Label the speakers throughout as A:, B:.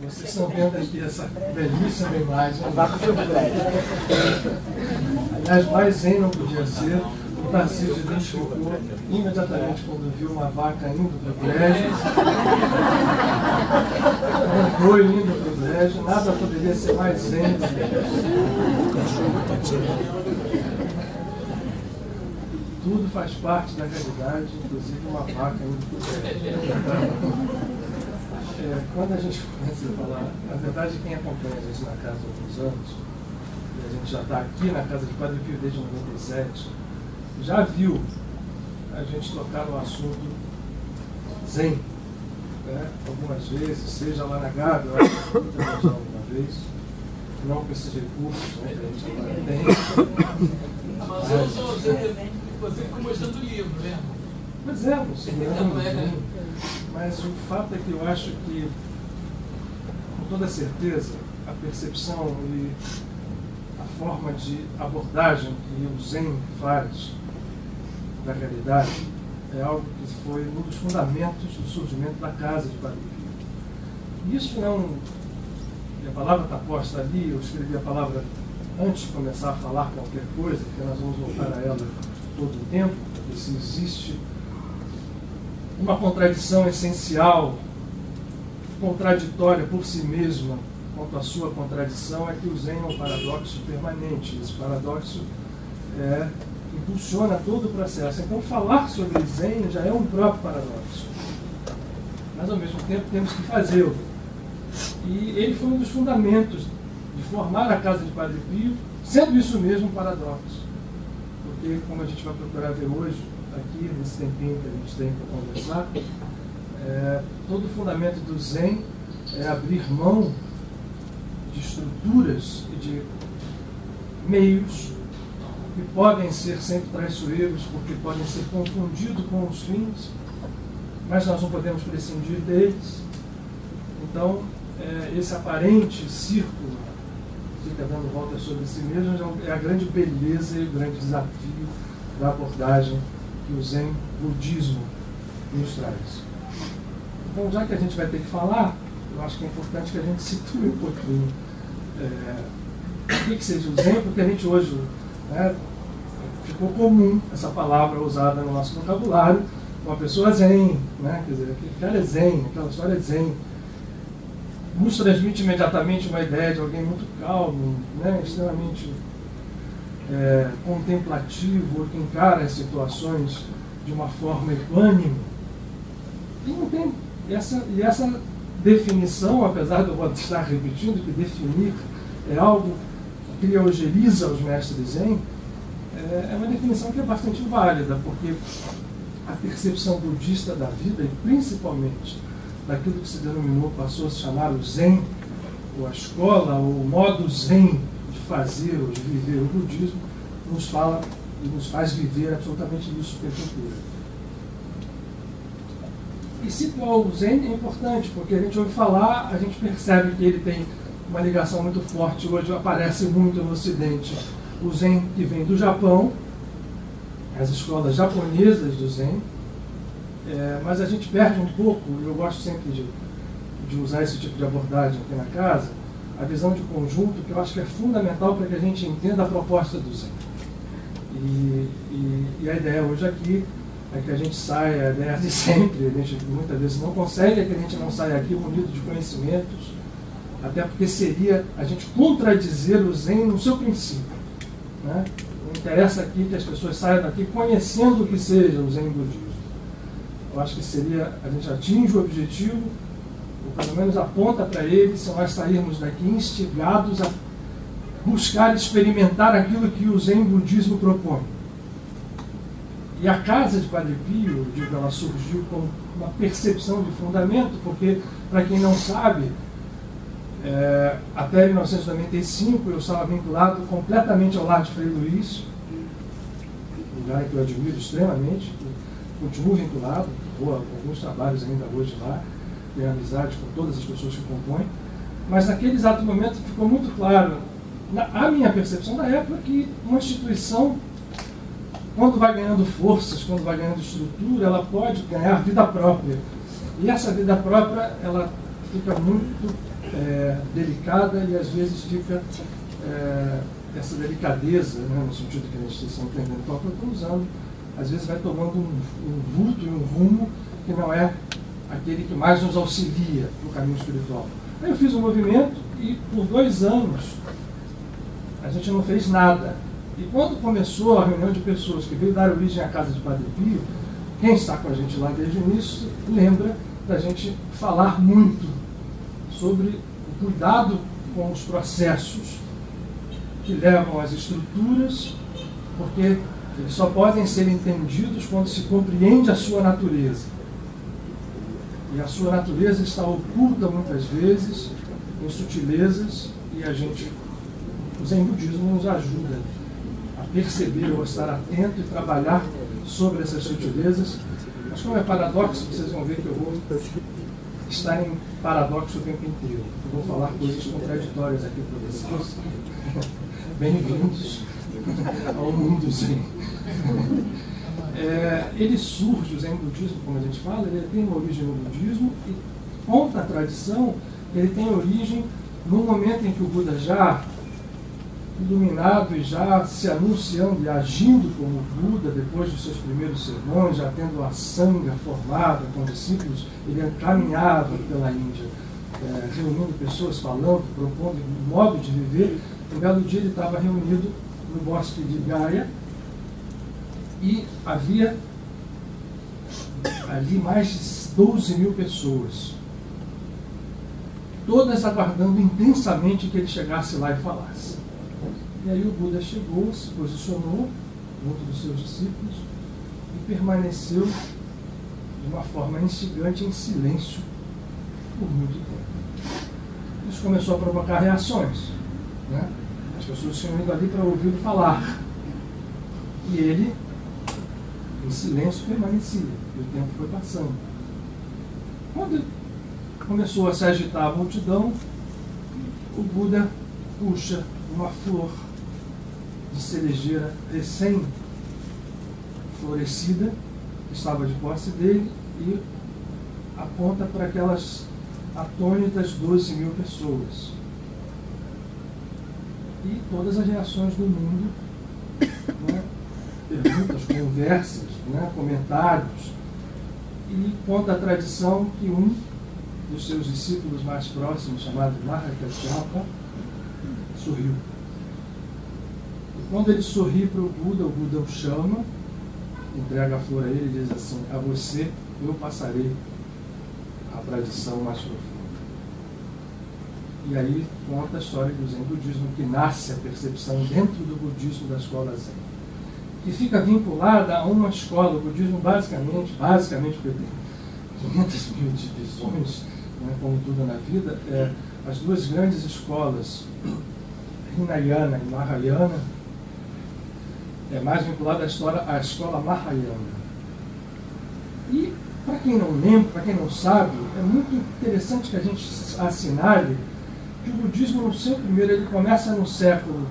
A: Vocês estão vendo aqui essa belíssima imagem. Aliás, mais zen não podia ser. O Tarcísio identificou imediatamente quando viu uma vaca indo para o brejo. Um boi indo para o brejo. Nada poderia ser mais zen do que isso. Tudo faz parte da realidade, inclusive uma vaca indo para o brejo. Quando a gente começa a falar, na verdade, quem acompanha a gente na casa há alguns anos, e a gente já está aqui na Casa de Padre Pio desde 97, já viu a gente tocar no assunto zen, né? Algumas vezes, seja lá na Gávea, eu acho que já alguma vez, não com esses recursos, né, que a gente agora tem.
B: Mas eu sou você ficou mostrando o livro, né?
A: Pois é, você não, mas o fato é que eu acho que, com toda certeza, a percepção e a forma de abordagem que o Zen faz da realidade é algo que foi um dos fundamentos do surgimento da Casa de Padre Pio. Isso não... A palavra está posta ali, eu escrevi a palavra antes de começar a falar qualquer coisa, porque nós vamos voltar a ela todo o tempo, porque se existe uma contradição essencial, contraditória por si mesma, quanto à sua contradição, é que o Zen é um paradoxo permanente. Esse paradoxo impulsiona todo o processo. Então, falar sobre Zen já é um próprio paradoxo. Mas, ao mesmo tempo, temos que fazê-lo. E ele foi um dos fundamentos de formar a Casa de Padre Pio, sendo isso mesmo um paradoxo. Porque, como a gente vai procurar ver hoje, aqui, nesse tempinho que a gente tem para conversar, todo o fundamento do Zen é abrir mão de estruturas e de meios que podem ser sempre traiçoeiros, porque podem ser confundidos com os fins, mas nós não podemos prescindir deles. Então, esse aparente círculo que fica dando volta sobre si mesmo é a grande beleza e o grande desafio da abordagem que o Zen budismo nos traz. Então, já que a gente vai ter que falar, eu acho que é importante que a gente situe um pouquinho o que seja o Zen, porque a gente hoje ficou comum essa palavra usada no nosso vocabulário, uma pessoa Zen, né? Quer dizer, aquele cara é Zen, aquela história é Zen. Nos transmite imediatamente uma ideia de alguém muito calmo, né? Extremamente contemplativo, que encara as situações de uma forma equânime. E não tem essa definição, apesar de eu estar repetindo que definir é algo que criogeniza os mestres Zen, é uma definição que é bastante válida, porque a percepção budista da vida, e principalmente daquilo que se denominou, passou a se chamar o Zen, ou a escola, ou o modo Zen de fazer ou de viver o budismo, nos fala e nos faz viver absolutamente isso que é cultura. E situar o Zen é importante, porque a gente ouve falar, a gente percebe que ele tem uma ligação muito forte, hoje aparece muito no Ocidente, o Zen que vem do Japão, as escolas japonesas do Zen, mas a gente perde um pouco, e eu gosto sempre de usar esse tipo de abordagem aqui na casa, a visão de conjunto, que eu acho que é fundamental para que a gente entenda a proposta do Zen. E a ideia hoje aqui é que a gente saia, a ideia de sempre, a gente muitas vezes não consegue, é que a gente não saia aqui munido de conhecimentos, até porque seria a gente contradizer o Zen no seu princípio, né? Não interessa aqui que as pessoas saiam daqui conhecendo o que seja o Zen budismo. Eu acho que seria, a gente atinge o objetivo, ou pelo menos aponta para ele, se nós sairmos daqui instigados a buscar experimentar aquilo que o Zen budismo propõe. E a Casa de Padre Pio, eu digo, ela surgiu com uma percepção de fundamento, porque, para quem não sabe, até 1995 eu estava vinculado completamente ao Lar de Frei Luís, lugar que eu admiro extremamente, continuo vinculado, vou a alguns trabalhos ainda hoje lá, tenho amizade com todas as pessoas que compõem, mas naquele exato momento ficou muito claro, a minha percepção da época, que uma instituição, quando vai ganhando forças, quando vai ganhando estrutura, ela pode ganhar vida própria. E essa vida própria, ela fica muito delicada e às vezes fica essa delicadeza, né, no sentido que a gente está entendendo qual que eu estou usando, às vezes vai tomando um vulto e um rumo que não é aquele que mais nos auxilia no caminho espiritual. Aí eu fiz um movimento e por 2 anos a gente não fez nada. E quando começou a reunião de pessoas que veio dar origem à casa de Padre Pio, quem está com a gente lá desde o início lembra da gente falar muito sobre o cuidado com os processos que levam às estruturas, porque eles só podem ser entendidos quando se compreende a sua natureza. E a sua natureza está oculta muitas vezes em sutilezas, e a gente, o Zen Budismo nos ajuda a perceber ou a estar atento e trabalhar sobre essas sutilezas. Mas como é paradoxo, vocês vão ver que eu vou estar em paradoxo o tempo inteiro. Eu vou falar coisas contraditórias aqui para vocês. Bem-vindos ao mundo Zen. Ele surge, o Zen Budismo, como a gente fala, ele tem uma origem no budismo e conta a tradição, ele tem origem no momento em que o Buda já iluminado e já se anunciando e agindo como Buda, depois dos seus primeiros sermões, já tendo a sangha formada com discípulos, ele caminhava pela Índia, reunindo pessoas, falando, propondo um modo de viver. Um belo dia ele estava reunido no bosque de Gaya e havia ali mais de 12 mil pessoas, todas aguardando intensamente que ele chegasse lá e falasse. E aí o Buda chegou, se posicionou junto dos seus discípulos e permaneceu de uma forma instigante, em silêncio, por muito tempo. Isso começou a provocar reações, né? As pessoas tinham ido ali para ouvi-lo falar. E ele, em silêncio, permanecia. E o tempo foi passando. Quando começou a se agitar a multidão, o Buda puxa uma flor de cerejeira recém-florescida, que estava de posse dele, e aponta para aquelas atônitas 12 mil pessoas. E todas as reações do mundo, né? Perguntas, conversas, né? Comentários. E conta a tradição que um dos seus discípulos mais próximos, chamado Mahakasyapa, sorriu. E quando ele sorri para o Buda o chama, entrega a flor a ele e diz assim: a você eu passarei a tradição mais profunda. E aí conta a história do Zen Budismo, que nasce a percepção dentro do budismo da escola Zen, que fica vinculada a uma escola. O budismo basicamente, porque tem 500 mil divisões, né, como tudo na vida, as duas grandes escolas, Hinayana e Mahayana, é mais vinculada à escola Mahayana. E, para quem não lembra, para quem não sabe, é muito interessante que a gente assinale que o budismo, no seu primeiro, ele começa no século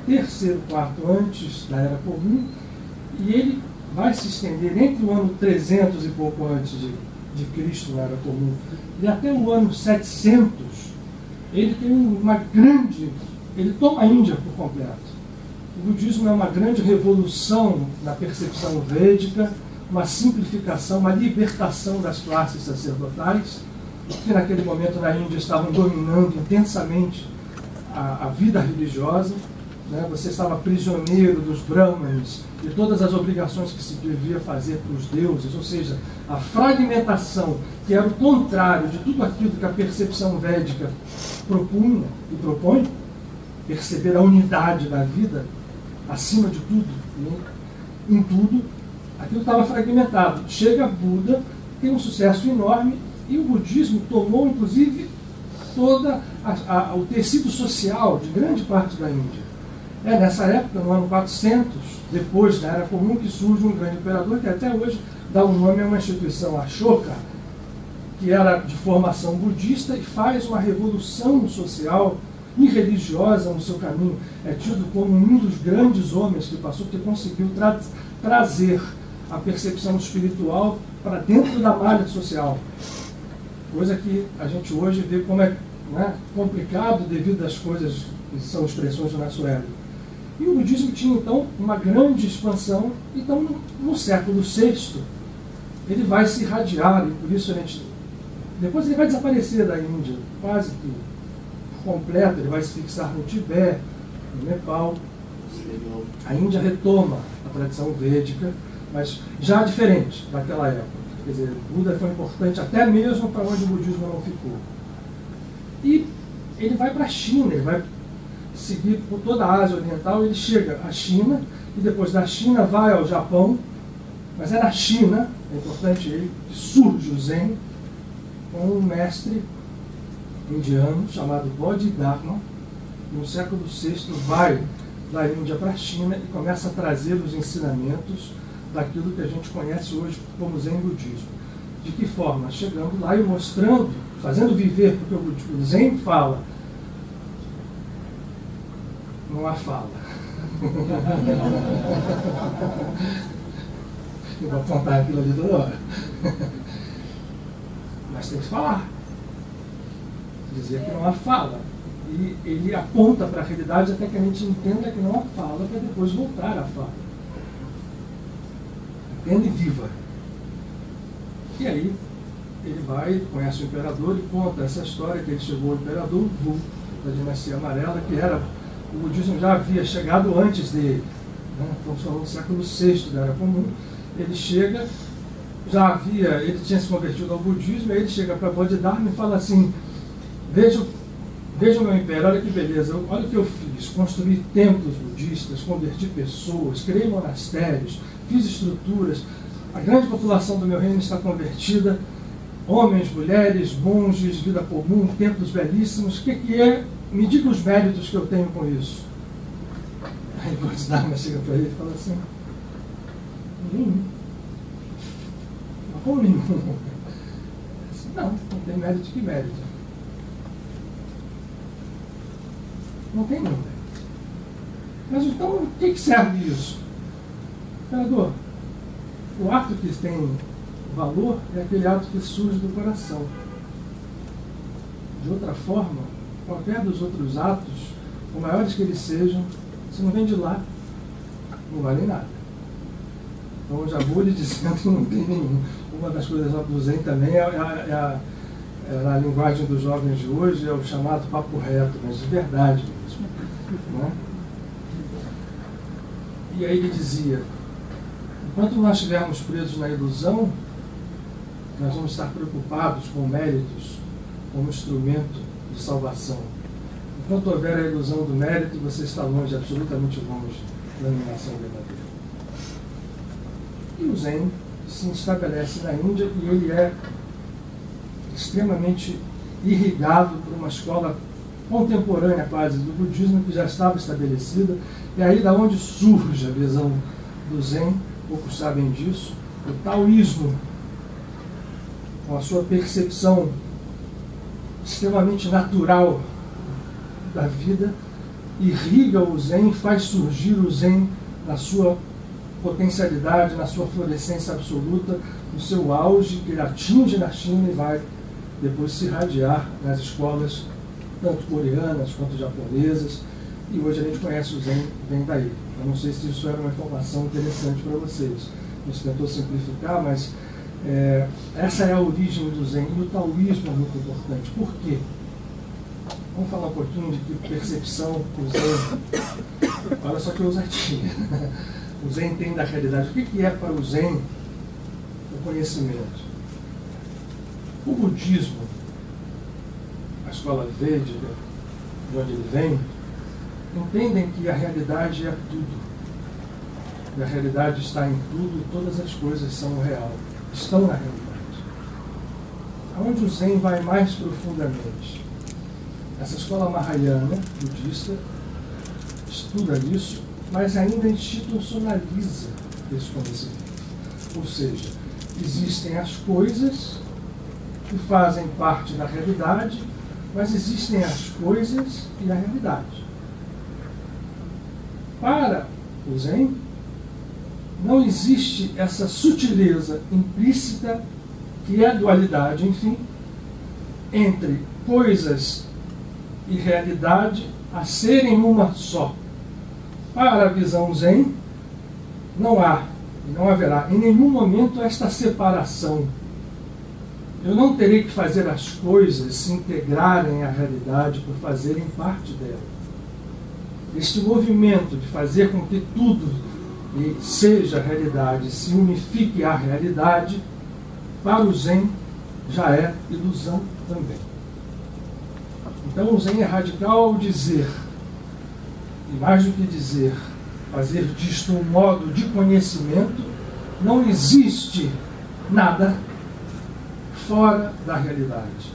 A: terceiro, quarto antes da Era Comum, e ele vai se estender entre o ano 300 e pouco antes de Cristo, na Era Comum, e até o ano 700, ele tem ele toma a Índia por completo. O budismo é uma grande revolução na percepção védica, uma simplificação, uma libertação das classes sacerdotais, que naquele momento na Índia estavam dominando intensamente a vida religiosa, né? Você estava prisioneiro dos brahmanes e todas as obrigações que se devia fazer para os deuses, ou seja, a fragmentação, que era o contrário de tudo aquilo que a percepção védica propunha e propõe, perceber a unidade da vida acima de tudo, né? Em tudo, aquilo estava fragmentado. Chega Buda, tem um sucesso enorme, e o budismo tomou, inclusive, todo o tecido social de grande parte da Índia. É nessa época, no ano 400, depois da Era Comum, que surge um grande imperador que até hoje dá o nome a uma instituição, Ashoka, que era de formação budista e faz uma revolução social e religiosa no seu caminho. É tido como um dos grandes homens que passou, que conseguiu trazer a percepção espiritual para dentro da malha social. coisa que a gente hoje vê como é, né, complicado devido às coisas que são expressões do nosso ego. E o budismo tinha, então, uma grande expansão. Então, no século VI, ele vai se irradiar, e por isso depois ele vai desaparecer da Índia, quase que por completo. Ele vai se fixar no Tibete, no Nepal. A Índia retoma a tradição védica, mas já diferente daquela época. Quer dizer, o Buda foi importante até mesmo para onde o budismo não ficou. E ele vai para a China, ele vai seguir por toda a Ásia Oriental. Ele chega à China, e depois da China vai ao Japão, mas é na China, é importante ele, que surge o Zen, com um mestre indiano chamado Bodhidharma. No século VI vai da Índia para a China e começa a trazer os ensinamentos daquilo que a gente conhece hoje como Zen budismo. De que forma? Chegando lá e mostrando, fazendo viver, porque o Zen fala, não há fala. Eu vou apontar aquilo ali toda hora. Mas tem que falar. Dizer que não há fala. E ele aponta para a realidade até que a gente entenda que não há fala, para depois voltar à fala. Entenda e viva. E aí, ele vai, conhece o imperador e conta essa história, que ele chegou ao imperador Wu, da dinastia amarela, que era, o budismo já havia chegado antes dele, né? Estamos falando do século VI da Era Comum. Ele chega, ele tinha se convertido ao budismo, aí ele chega para Bodhidharma e fala assim: veja o meu império, olha que beleza, olha o que eu fiz, construí templos budistas, converti pessoas, criei monastérios, fiz estruturas, a grande população do meu reino está convertida, homens, mulheres, monges, vida comum, templos belíssimos. O que é? Me diga os méritos que eu tenho com isso. Aí Bodhidharma chega para ele e fala assim: nenhum. Mas como nenhum? Não tem mérito. Que mérito? Não tem nenhum mérito. Mas então, o que serve isso? Imperador, o ato que tem valor é aquele ato que surge do coração. De outra forma, qualquer dos outros atos, por maiores que eles sejam, se não vem de lá, não vale nada. Então eu já vou lhe dizendo que não tem nenhum. Uma das coisas do Zen também na linguagem dos jovens de hoje, é o chamado papo reto, mas de verdade mesmo. Né? E aí ele dizia: enquanto nós estivermos presos na ilusão, nós vamos estar preocupados com méritos como instrumento de salvação. Enquanto houver a ilusão do mérito, você está longe, absolutamente longe, da iluminação verdadeira. E o Zen se estabelece na Índia, e ele é extremamente irrigado por uma escola contemporânea quase do budismo, que já estava estabelecida. E aí da onde surge a visão do Zen, poucos sabem disso, o taoísmo, com a sua percepção extremamente natural da vida, irriga o Zen, faz surgir o Zen na sua potencialidade, na sua florescência absoluta, no seu auge, que ele atinge na China e vai depois se irradiar nas escolas, tanto coreanas quanto japonesas. E hoje a gente conhece o Zen, vem daí. Eu não sei se isso era uma informação interessante para vocês. A gente tentou simplificar, mas essa é a origem do Zen. E o taoísmo é muito importante. Por quê? Vamos falar um pouquinho de que percepção o Zen... Olha só que ousadia. O Zen tem da realidade. O que é para o Zen o conhecimento? O budismo, a escola védica, de onde ele vem, entendem que a realidade é tudo. E a realidade está em tudo, e todas as coisas são o real, estão na realidade. Aonde o Zen vai mais profundamente? Essa escola Mahayana, budista, estuda isso, mas ainda institucionaliza esse conhecimento. Ou seja, existem as coisas que fazem parte da realidade, mas existem as coisas e a realidade. Para o Zen, não existe essa sutileza implícita que é a dualidade, enfim, entre coisas e realidade a serem uma só. Para a visão Zen, não há e não haverá em nenhum momento esta separação. Eu não terei que fazer as coisas se integrarem à realidade por fazerem parte dela. Este movimento de fazer com que tudo seja realidade, se unifique à realidade, para o Zen já é ilusão também. Então o Zen é radical ao dizer, e mais do que dizer, fazer disto um modo de conhecimento. Não existe nada fora da realidade.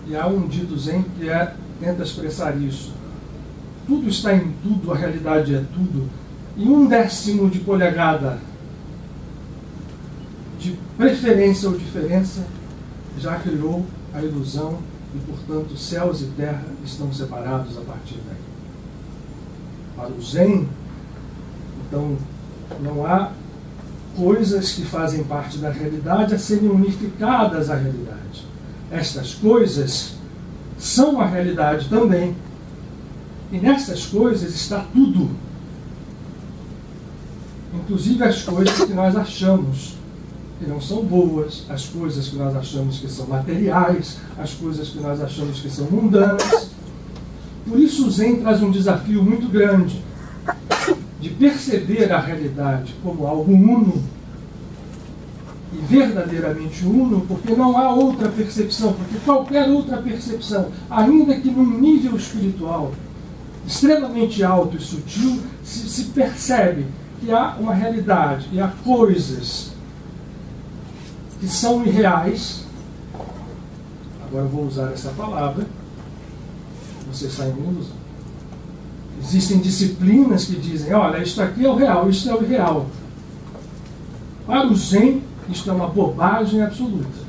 A: E há um dito Zen que tenta expressar isso. Tudo está em tudo, a realidade é tudo. E 1/10 de polegada de preferência ou diferença já criou a ilusão e, portanto, céus e terra estão separados a partir daí. Para o Zen, então, não há coisas que fazem parte da realidade a serem unificadas à realidade. Estas coisas são a realidade também. E nessas coisas está tudo. Inclusive as coisas que nós achamos que não são boas, as coisas que nós achamos que são materiais, as coisas que nós achamos que são mundanas. Por isso o Zen traz um desafio muito grande de perceber a realidade como algo uno e verdadeiramente uno, porque não há outra percepção, porque qualquer outra percepção, ainda que num nível espiritual extremamente alto e sutil, se percebe que há uma realidade e há coisas que são irreais. Agora eu vou usar essa palavra, vocês saem em ilusão. Existem disciplinas que dizem, olha, isto aqui é o real, isto é o irreal. Para o Zen, isto é uma bobagem absoluta.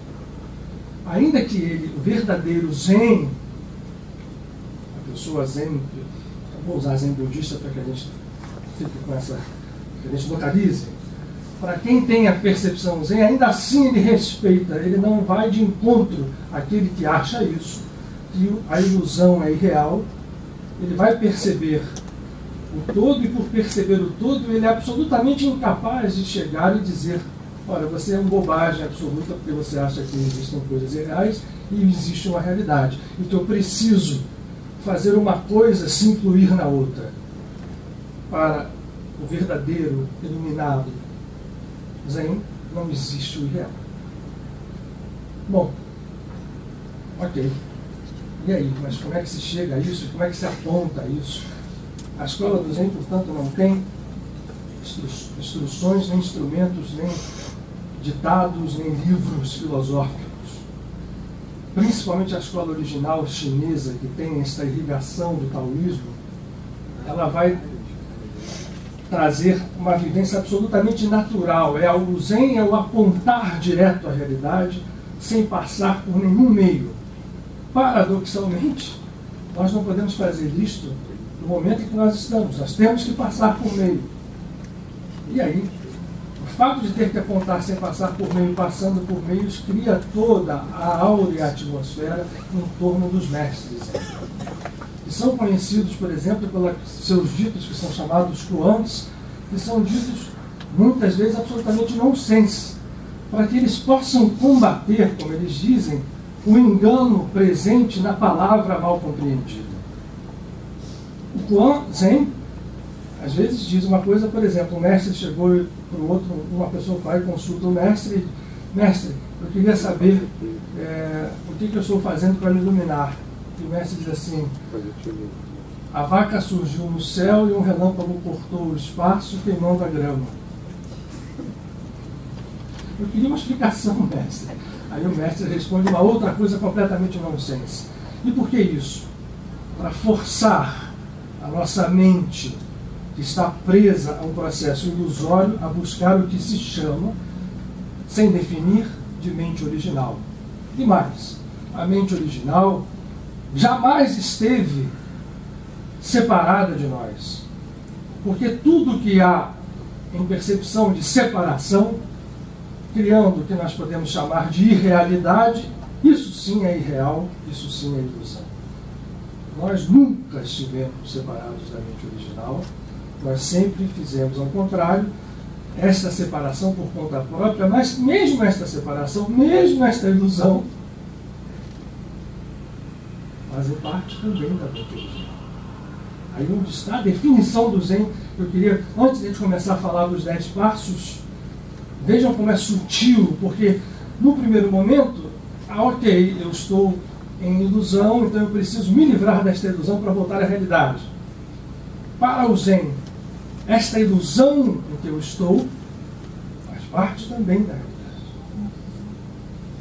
A: Ainda que ele, o verdadeiro Zen, a pessoa Zen, eu vou usar Zen budista para que a gente fique com essa, que a gente localize. Para quem tem a percepção Zen, ainda assim ele respeita, ele não vai de encontro àquele que acha isso, que a ilusão é irreal. Ele vai perceber o todo, e por perceber o todo, ele é absolutamente incapaz de chegar e dizer, olha, você é uma bobagem absoluta porque você acha que existem coisas irreais e existe uma realidade. Então eu preciso fazer uma coisa se incluir na outra. Para o verdadeiro iluminado Zen, não existe o irreal. Bom, ok. E aí, mas como é que se chega a isso? Como é que se aponta a isso? A escola do Zen, portanto, não tem instruções, nem instrumentos, nem ditados, nem livros filosóficos. Principalmente a escola original chinesa, que tem esta irrigação do taoísmo, ela vai trazer uma vivência absolutamente natural. O Zen é o apontar direto à realidade, sem passar por nenhum meio. Paradoxalmente, nós não podemos fazer isto no momento em que nós estamos. Nós temos que passar por meio. E aí, o fato de ter que apontar sem passar por meio, passando por meios, cria toda a áurea atmosfera em torno dos mestres. Que são conhecidos, por exemplo, pelos seus ditos, que são chamados koans, que são ditos, muitas vezes, absolutamente nonsense, para que eles possam combater, como eles dizem, o engano presente na palavra mal compreendida. O Kuan Zen, às vezes, diz uma coisa, por exemplo, o mestre chegou para o outro, uma pessoa vai e consulta o mestre, mestre, eu queria saber o que eu estou fazendo para me iluminar. E o mestre diz assim, a vaca surgiu no céu e um relâmpago cortou o espaço, queimando a grama. Eu queria uma explicação, mestre. Aí o mestre responde uma outra coisa completamente nonsense. E por que isso? Para forçar a nossa mente, que está presa a um processo ilusório, a buscar o que se chama, sem definir, de mente original. E mais, a mente original jamais esteve separada de nós. Porque tudo que há em percepção de separação criando o que nós podemos chamar de irrealidade. Isso sim é irreal, isso sim é ilusão. Nós nunca estivemos separados da mente original, nós sempre fizemos ao contrário, esta separação por conta própria, mas mesmo esta separação, mesmo esta ilusão, fazem parte também da mente original. Aí onde está a definição do Zen, eu queria, antes de a gente começar a falar dos 10 passos, vejam como é sutil, porque no primeiro momento, ok, eu estou em ilusão, então eu preciso me livrar desta ilusão para voltar à realidade. Para o Zen, esta ilusão em que eu estou faz parte também da realidade.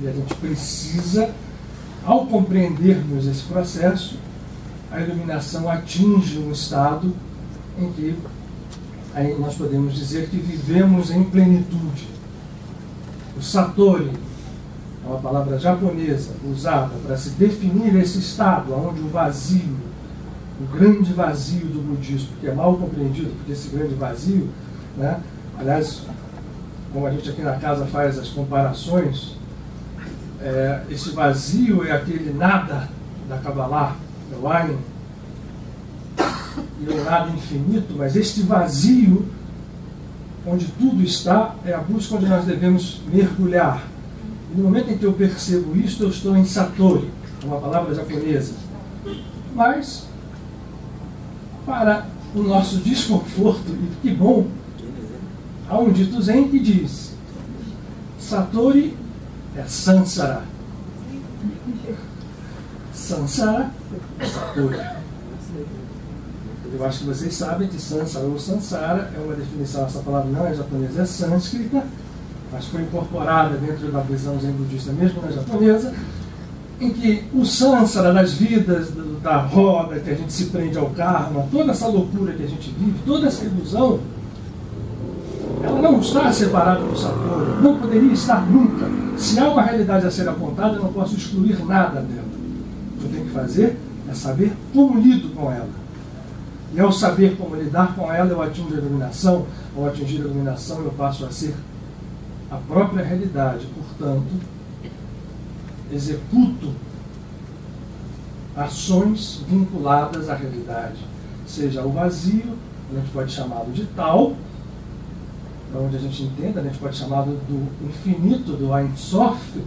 A: E a gente precisa, ao compreendermos esse processo, a iluminação atinge um estado em que aí nós podemos dizer que vivemos em plenitude. O Satori é uma palavra japonesa usada para se definir esse estado onde o vazio, o grande vazio do budismo, que é mal compreendido, porque esse grande vazio, né, aliás, como a gente aqui na casa faz as comparações, esse vazio é aquele nada da Kabbalah, é o Ein, e o nada infinito, mas este vazio, onde tudo está, é a busca onde nós devemos mergulhar. E no momento em que eu percebo isto, eu estou em Satori, uma palavra japonesa. Mas, para o nosso desconforto, e que bom, há um dito Zen que diz: Satori é Sansara. Sansara é Satori. Eu acho que vocês sabem que Sansara ou Sansara é uma definição, essa palavra não é japonesa, é sânscrita, mas foi incorporada dentro da visão zen budista, mesmo na japonesa, em que o Sansara das vidas, da roda, que a gente se prende ao karma, toda essa loucura que a gente vive, toda essa ilusão, ela não está separada do Satori, não poderia estar nunca. Se há uma realidade a ser apontada, eu não posso excluir nada dela. O que eu tenho que fazer é saber como lido com ela. E ao saber como lidar com ela, eu atingo a iluminação. Ao atingir a iluminação, eu passo a ser a própria realidade. Portanto, executo ações vinculadas à realidade. Seja o vazio, a gente pode chamá-lo de tal, para onde a gente entenda, a gente pode chamá-lo do infinito, do Ein Sof.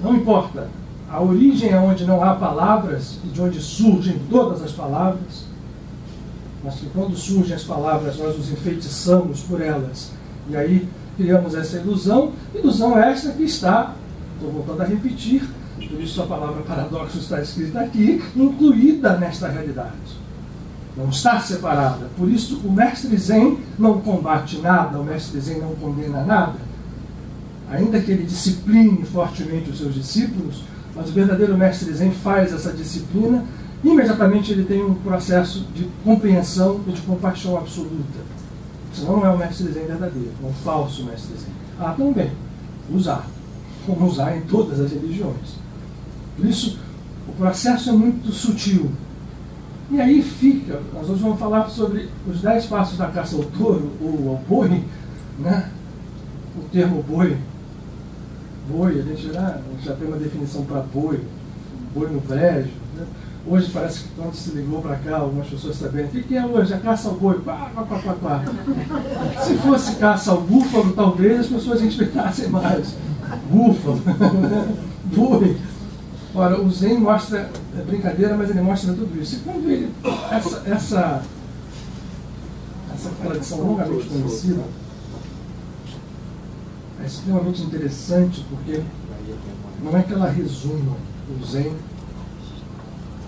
A: Não importa. A origem é onde não há palavras e de onde surgem todas as palavras, mas que quando surgem as palavras nós nos enfeitiçamos por elas e aí criamos essa ilusão esta que está, estou voltando a repetir, por isso a palavra paradoxo está escrita aqui, incluída nesta realidade, não está separada. Por isso o mestre Zen não combate nada, o mestre Zen não condena nada, ainda que ele discipline fortemente os seus discípulos. Mas o verdadeiro mestre Zen faz essa disciplina, imediatamente ele tem um processo de compreensão e de compaixão absoluta. Senão não é o mestre Zen verdadeiro, é um falso mestre Zen. Também, usar, como usar em todas as religiões. Por isso, o processo é muito sutil. E aí fica, nós hoje vamos falar sobre os 10 passos da caça ao touro, ou ao boi, né? O termo boi, a gente já tem uma definição para boi no brejo, né? Hoje parece que quando se ligou para cá, algumas pessoas sabem o que é hoje? A caça ao boi. Se fosse caça ao búfalo, talvez as pessoas respeitassem mais. Búfalo, boi. Ora, o Zen mostra, é brincadeira, mas ele mostra tudo isso. E quando ele, essa tradição longamente conhecida, é extremamente interessante, porque não é que ela resuma o Zen,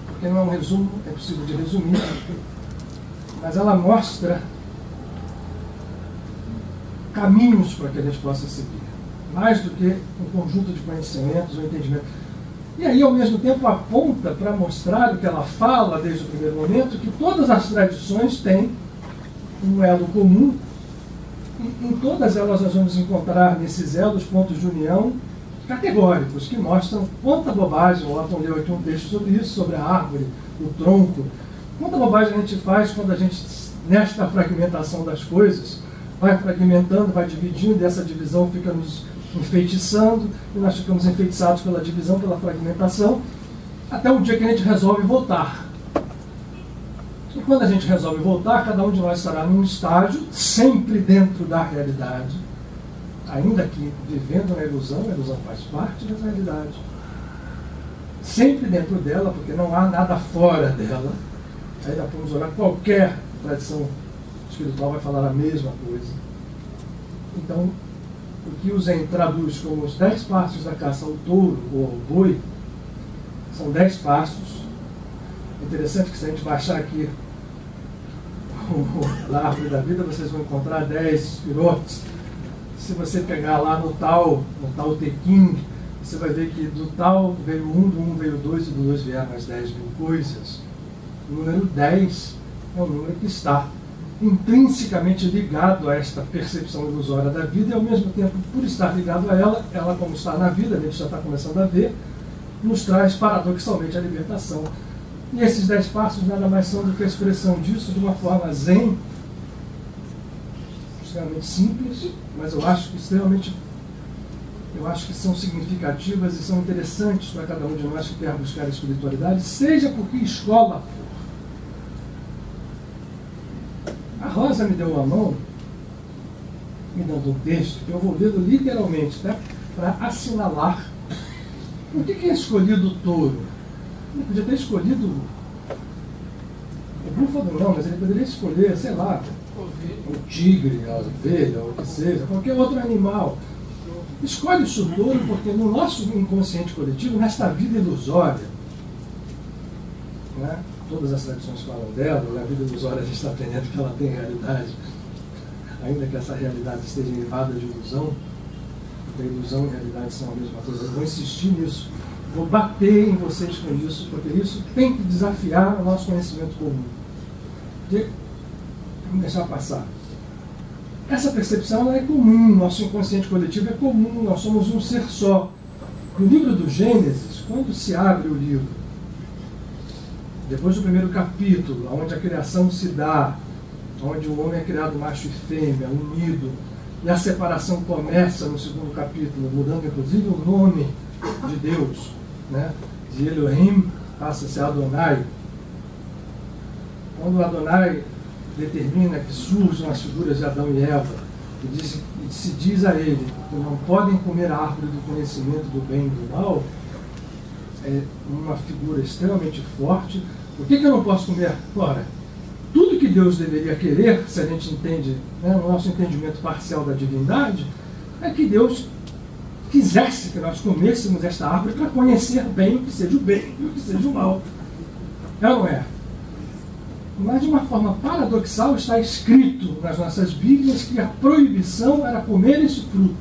A: porque não é um resumo, é possível de resumir, mas ela mostra caminhos para que a gente possa seguir, mais do que um conjunto de conhecimentos ou entendimento. E aí, ao mesmo tempo, aponta para mostrar o que ela fala desde o primeiro momento, que todas as tradições têm um elo comum. Em todas elas nós vamos encontrar nesses elos pontos de união categóricos, que mostram quanta bobagem. O Otton leu aqui um texto sobre isso, sobre a árvore, o tronco. Quanta bobagem a gente faz quando a gente, nesta fragmentação das coisas, vai fragmentando, vai dividindo, e essa divisão fica nos enfeitiçando, e nós ficamos enfeitiçados pela divisão, pela fragmentação, até o dia que a gente resolve voltar. E quando a gente resolve voltar, cada um de nós estará num estágio, sempre dentro da realidade, ainda que vivendo na ilusão, a ilusão faz parte da realidade, sempre dentro dela, porque não há nada fora dela. Aí nós podemos olhar, qualquer tradição espiritual vai falar a mesma coisa. Então, o que o Zen traduz como os 10 passos da caça ao touro ou ao boi, são 10 passos. É interessante que se a gente baixar aqui na árvore da vida, vocês vão encontrar 10 pirotes. Se você pegar lá no Tao Te Ching, você vai ver que do Tao veio 1, do 1 veio 2 e do 2 vieram as 10 mil coisas. O número 10 é um número que está intrinsecamente ligado a esta percepção ilusória da vida, e ao mesmo tempo, por estar ligado a ela, ela como está na vida, a gente já está começando a ver, nos traz paradoxalmente a libertação. E esses 10 passos nada mais são do que a expressão disso de uma forma zen, extremamente simples, mas eu acho que são significativas e são interessantes para cada um de nós que quer buscar a espiritualidade, seja por que escola for. A Rosa me deu uma mão, me dando um texto, que eu vou lê-lo literalmente, tá? Para assinalar. Por que é escolhido o touro? Ele podia ter escolhido o búfalo, não, mas ele poderia escolher, sei lá, o tigre, a ovelha, ou o que seja, qualquer outro animal. Escolhe-se o touro porque no nosso inconsciente coletivo, nesta vida ilusória, né? Todas as tradições falam dela, na vida ilusória a gente está aprendendo que ela tem realidade, ainda que essa realidade esteja invada de ilusão, porque a ilusão e a realidade são a mesma coisa. Eu vou insistir nisso, vou bater em vocês com isso, porque isso tem que desafiar o nosso conhecimento comum. Vamos deixar passar. Essa percepção é comum, nosso inconsciente coletivo é comum, nós somos um ser só. No livro do Gênesis, quando se abre o livro, depois do primeiro capítulo, onde a criação se dá, onde o homem é criado macho e fêmea, unido, e a separação começa no segundo capítulo, mudando inclusive o nome de Deus, né? De Elohim passa a ser Adonai. Quando Adonai determina que surjam as figuras de Adão e Eva, e se diz a ele que não podem comer a árvore do conhecimento do bem e do mal, é uma figura extremamente forte. Por que eu não posso comer? Ora, tudo que Deus deveria querer, se a gente entende, né, no nosso entendimento parcial da divindade, é que Deus quisesse que nós comêssemos esta árvore para conhecer bem o que seja o bem e o que seja o mal. É ou não é? Mas de uma forma paradoxal está escrito nas nossas Bíblias que a proibição era comer esse fruto.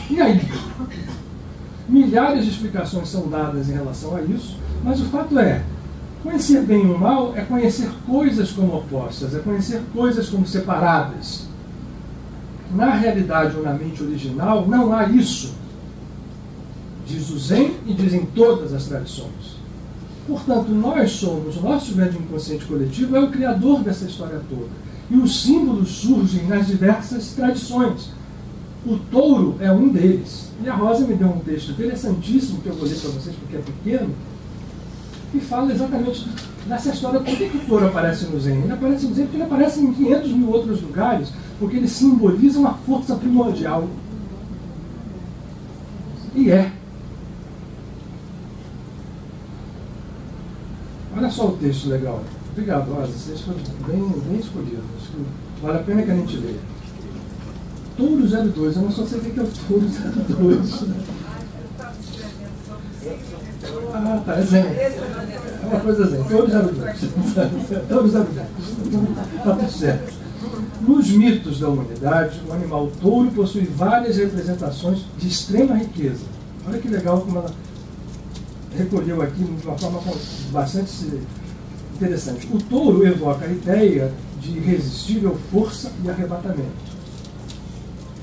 A: E aí? Milhares de explicações são dadas em relação a isso, mas o fato é, conhecer bem o mal é conhecer coisas como opostas, é conhecer coisas como separadas. Na realidade ou na mente original não há isso. Diz o Zen e dizem todas as tradições. Portanto, nós somos, o nosso grande inconsciente coletivo é o criador dessa história toda. E os símbolos surgem nas diversas tradições. O touro é um deles. E a Rosa me deu um texto interessantíssimo, que eu vou ler para vocês porque é pequeno, que fala exatamente dessa história. Por que o touro aparece no Zen? Ele aparece no Zen porque ele aparece em 500 mil outros lugares, porque ele simboliza uma força primordial. E é. Olha só o texto legal. Obrigado, Rosa. Vocês foram bem escolhidos. Vale a pena que a gente leia. Touro 02. Eu não só sei o que é o Touro 02. Ah, tá. É Zen. É uma coisa Zen. Touro 02. Touro 02. Está tudo certo. Nos mitos da humanidade, o animal touro possui várias representações de extrema riqueza. Olha que legal como ela recolheu aqui de uma forma bastante interessante. O touro evoca a ideia de irresistível força e arrebatamento.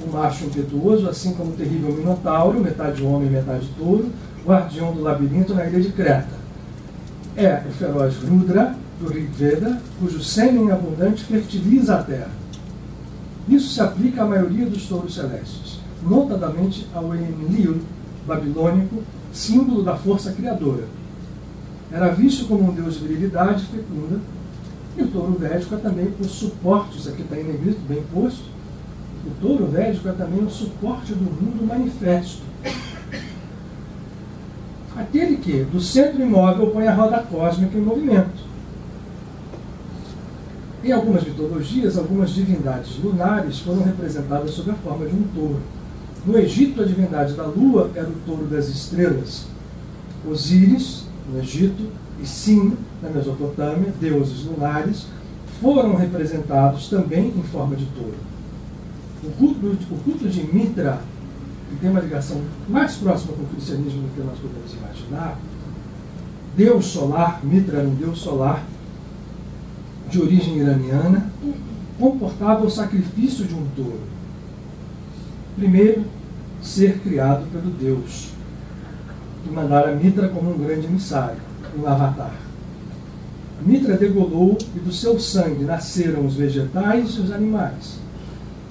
A: O macho impetuoso, assim como o terrível Minotauro, metade homem e metade touro, guardião do labirinto na ilha de Creta. É o feroz Rudra, do Rig Veda, cujo sêmen abundante fertiliza a terra. Isso se aplica à maioria dos touros celestes, notadamente ao Enlil babilônico, símbolo da força criadora. Era visto como um deus de virilidade fecunda, e o touro védico é também o suporte, isso aqui está em negrito, bem posto, o touro védico é também o suporte do mundo manifesto. Aquele que, do centro imóvel, põe a roda cósmica em movimento. Em algumas mitologias, algumas divindades lunares foram representadas sob a forma de um touro. No Egito, a divindade da lua era o touro das estrelas. Osíris, no Egito, e Sim, na Mesopotâmia, deuses lunares, foram representados também em forma de touro. O culto de Mitra, que tem uma ligação mais próxima com o cristianismo do que nós podemos imaginar, deus solar, Mitra era um deus solar, de origem iraniana, comportava o sacrifício de um touro. Primeiro, ser criado pelo Deus, que mandara Mitra como um grande emissário, um avatar. Mitra degolou e do seu sangue nasceram os vegetais e os animais.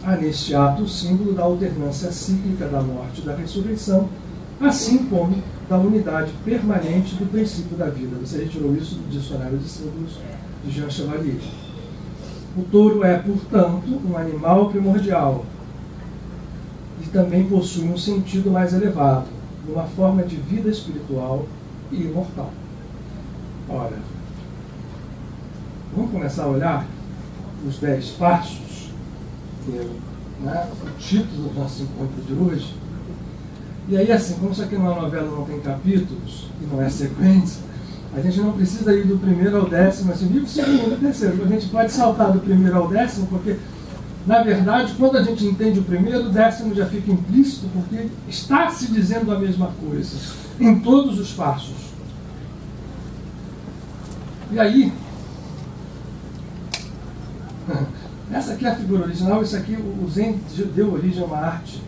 A: Há neste ato o símbolo da alternância cíclica da morte e da ressurreição, assim como da unidade permanente do princípio da vida. Você retirou isso do dicionário de símbolos de Jean Chevalier. O touro é, portanto, um animal primordial e também possui um sentido mais elevado, uma forma de vida espiritual e imortal. Ora, vamos começar a olhar os 10 passos, que é, né, o título do nosso encontro de hoje. E aí, assim, como isso aqui numa novela não tem capítulos e não é sequência, a gente não precisa ir do primeiro ao 10º, assim, viu o segundo e o terceiro. A gente pode saltar do primeiro ao 10º, porque, na verdade, quando a gente entende o primeiro, o 10º já fica implícito, porque está se dizendo a mesma coisa em todos os passos. E aí, essa aqui é a figura original, isso aqui o Zen deu origem a uma arte.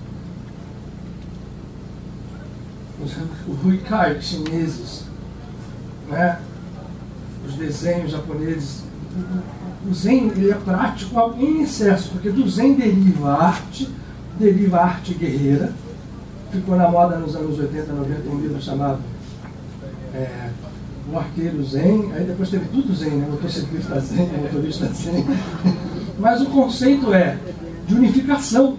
A: Os Huikai chineses, né? Os desenhos japoneses. O Zen ele é prático em excesso, porque do Zen deriva a arte guerreira. Ficou na moda nos anos 80, 90, um livro chamado O Arqueiro Zen. Aí depois teve tudo Zen, né? Motociclista Zen, motorista Zen. Mas o conceito é de unificação.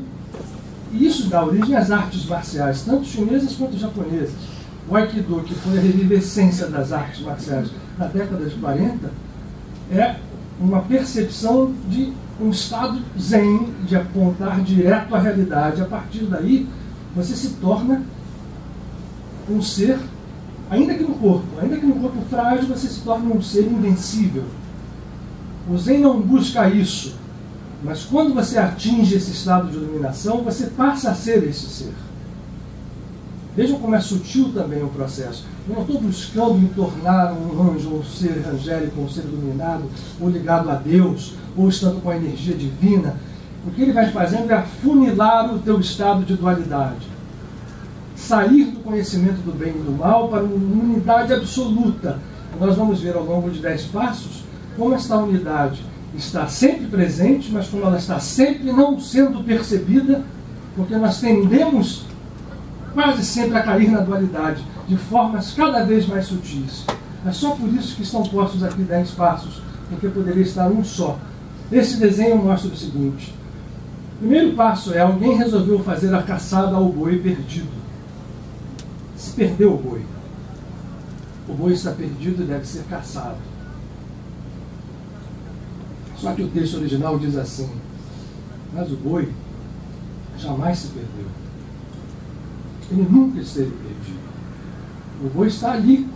A: E isso dá origem às artes marciais, tanto chinesas quanto japonesas. O Aikido, que foi a revivescência das artes marciais na década de 40, é uma percepção de um estado zen, de apontar direto à realidade. A partir daí, você se torna um ser, ainda que no corpo frágil, você se torna um ser invencível. O Zen não busca isso, mas quando você atinge esse estado de iluminação, você passa a ser esse ser. Vejam como é sutil também o processo. Eu não estou buscando me tornar um anjo, um ser angélico, um ser iluminado, ou ligado a Deus, ou estando com a energia divina. O que ele vai fazendo é afunilar o teu estado de dualidade. Sair do conhecimento do bem e do mal para uma unidade absoluta. Nós vamos ver ao longo de 10 passos como esta unidade está sempre presente, mas como ela está sempre não sendo percebida, porque nós tendemos quase sempre a cair na dualidade, de formas cada vez mais sutis. É só por isso que estão postos aqui 10 passos, porque poderia estar um só. Esse desenho mostra o seguinte. O primeiro passo é: alguém resolveu fazer a caçada ao boi perdido. Se perdeu o boi. O boi está perdido e deve ser caçado. Só que o texto original diz assim: mas o boi jamais se perdeu. Ele nunca esteve perdido. O boi está ali.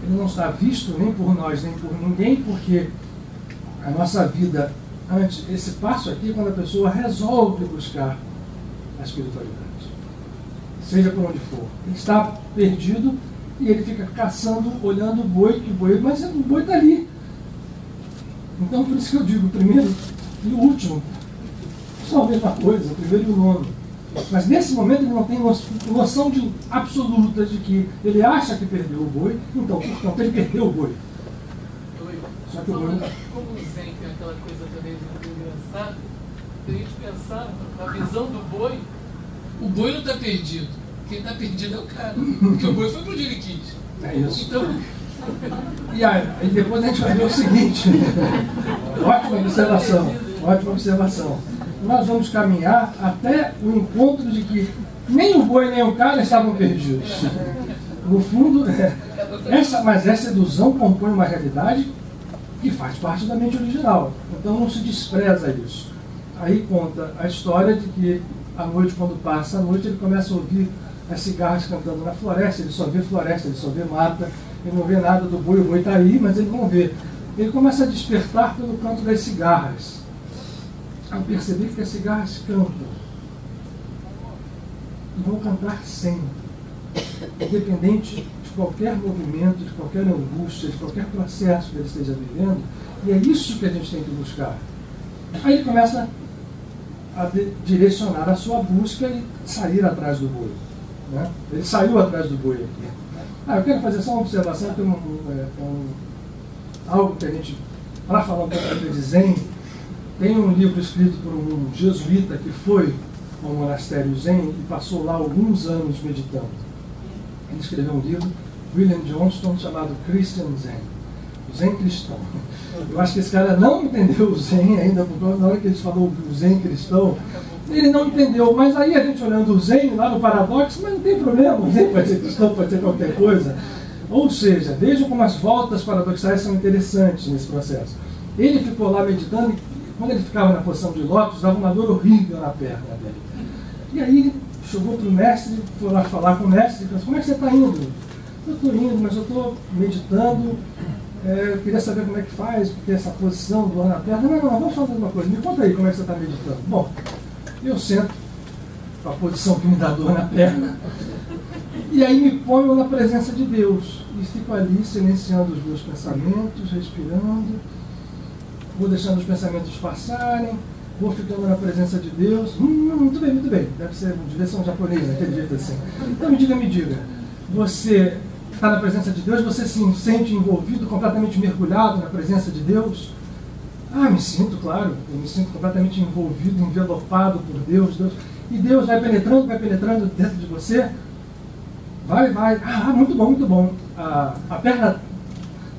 A: Ele não está visto nem por nós, nem por ninguém, porque a nossa vida, antes, esse passo aqui, quando a pessoa resolve buscar a espiritualidade, seja por onde for. Ele está perdido e ele fica caçando, olhando o boi, mas o boi está ali. Então, por isso que eu digo, o primeiro e o último são a mesma coisa, o primeiro e o nono. Mas nesse momento ele não tem noção absoluta de que ele acha que perdeu o boi, então, portanto, ele perdeu o boi. Só que o boi...
B: Como o Zen tem aquela coisa também muito engraçada, a gente pensar na visão do boi, o boi não está perdido. Quem está perdido é o cara. Porque o boi foi para onde ele quis.
A: É isso.
B: Então,
A: E aí depois a gente vai ver o seguinte. Ótima observação. Ótima observação. Nós vamos caminhar até o encontro de que nem o boi nem o cara estavam perdidos. No fundo, mas essa ilusão compõe uma realidade que faz parte da mente original. Então não se despreza isso. Aí conta a história de que à noite, quando passa a noite, ele começa a ouvir as cigarras cantando na floresta. Ele só vê floresta, ele só vê mata, ele não vê nada do boi. O boi está aí, mas ele não vê. Ele começa a despertar pelo canto das cigarras. Ao perceber que as cigarras cantam, e vão cantar sempre, independente de qualquer movimento, de qualquer angústia, de qualquer processo que ele esteja vivendo. E é isso que a gente tem que buscar. Aí ele começa a direcionar a sua busca e sair atrás do boi. Né? Ele saiu atrás do boi aqui. Eu quero fazer só uma observação, que algo que a gente, para falar um pouco de Zen, tem um livro escrito por um jesuíta que foi ao monastério Zen e passou lá alguns anos meditando. Ele escreveu um livro, William Johnston, chamado Christian Zen, o Zen cristão. Eu acho que esse cara não entendeu o Zen ainda, porque na hora que ele falou o Zen cristão, ele não entendeu. Mas aí a gente olhando o Zen lá no paradoxo, mas não tem problema, o Zen pode ser cristão, pode ser qualquer coisa. Ou seja, vejam como as voltas paradoxais são interessantes nesse processo. Ele ficou lá meditando e quando ele ficava na posição de lótus, dava uma dor horrível na perna dele. E aí ele chegou para o mestre, foi lá falar com o mestre, e disse: como é que você está indo? Eu estou indo, mas eu estou meditando, eu queria saber como é que faz, porque essa posição, dor na perna. Não, vamos fazer uma coisa, me conta aí como é que você está meditando. Bom, eu sento com a posição que me dá dor na perna, e aí me ponho na presença de Deus, e fico ali silenciando os meus pensamentos, respirando, vou deixando os pensamentos passarem, vou ficando na presença de Deus. Muito bem, muito bem. Devia ser um japonês, aquele jeito assim. Então me diga. Você está na presença de Deus, você se sente envolvido, completamente mergulhado na presença de Deus? Me sinto, claro. Eu me sinto completamente envolvido, envelopado por Deus. E Deus vai penetrando dentro de você. Vai. Muito bom. A perna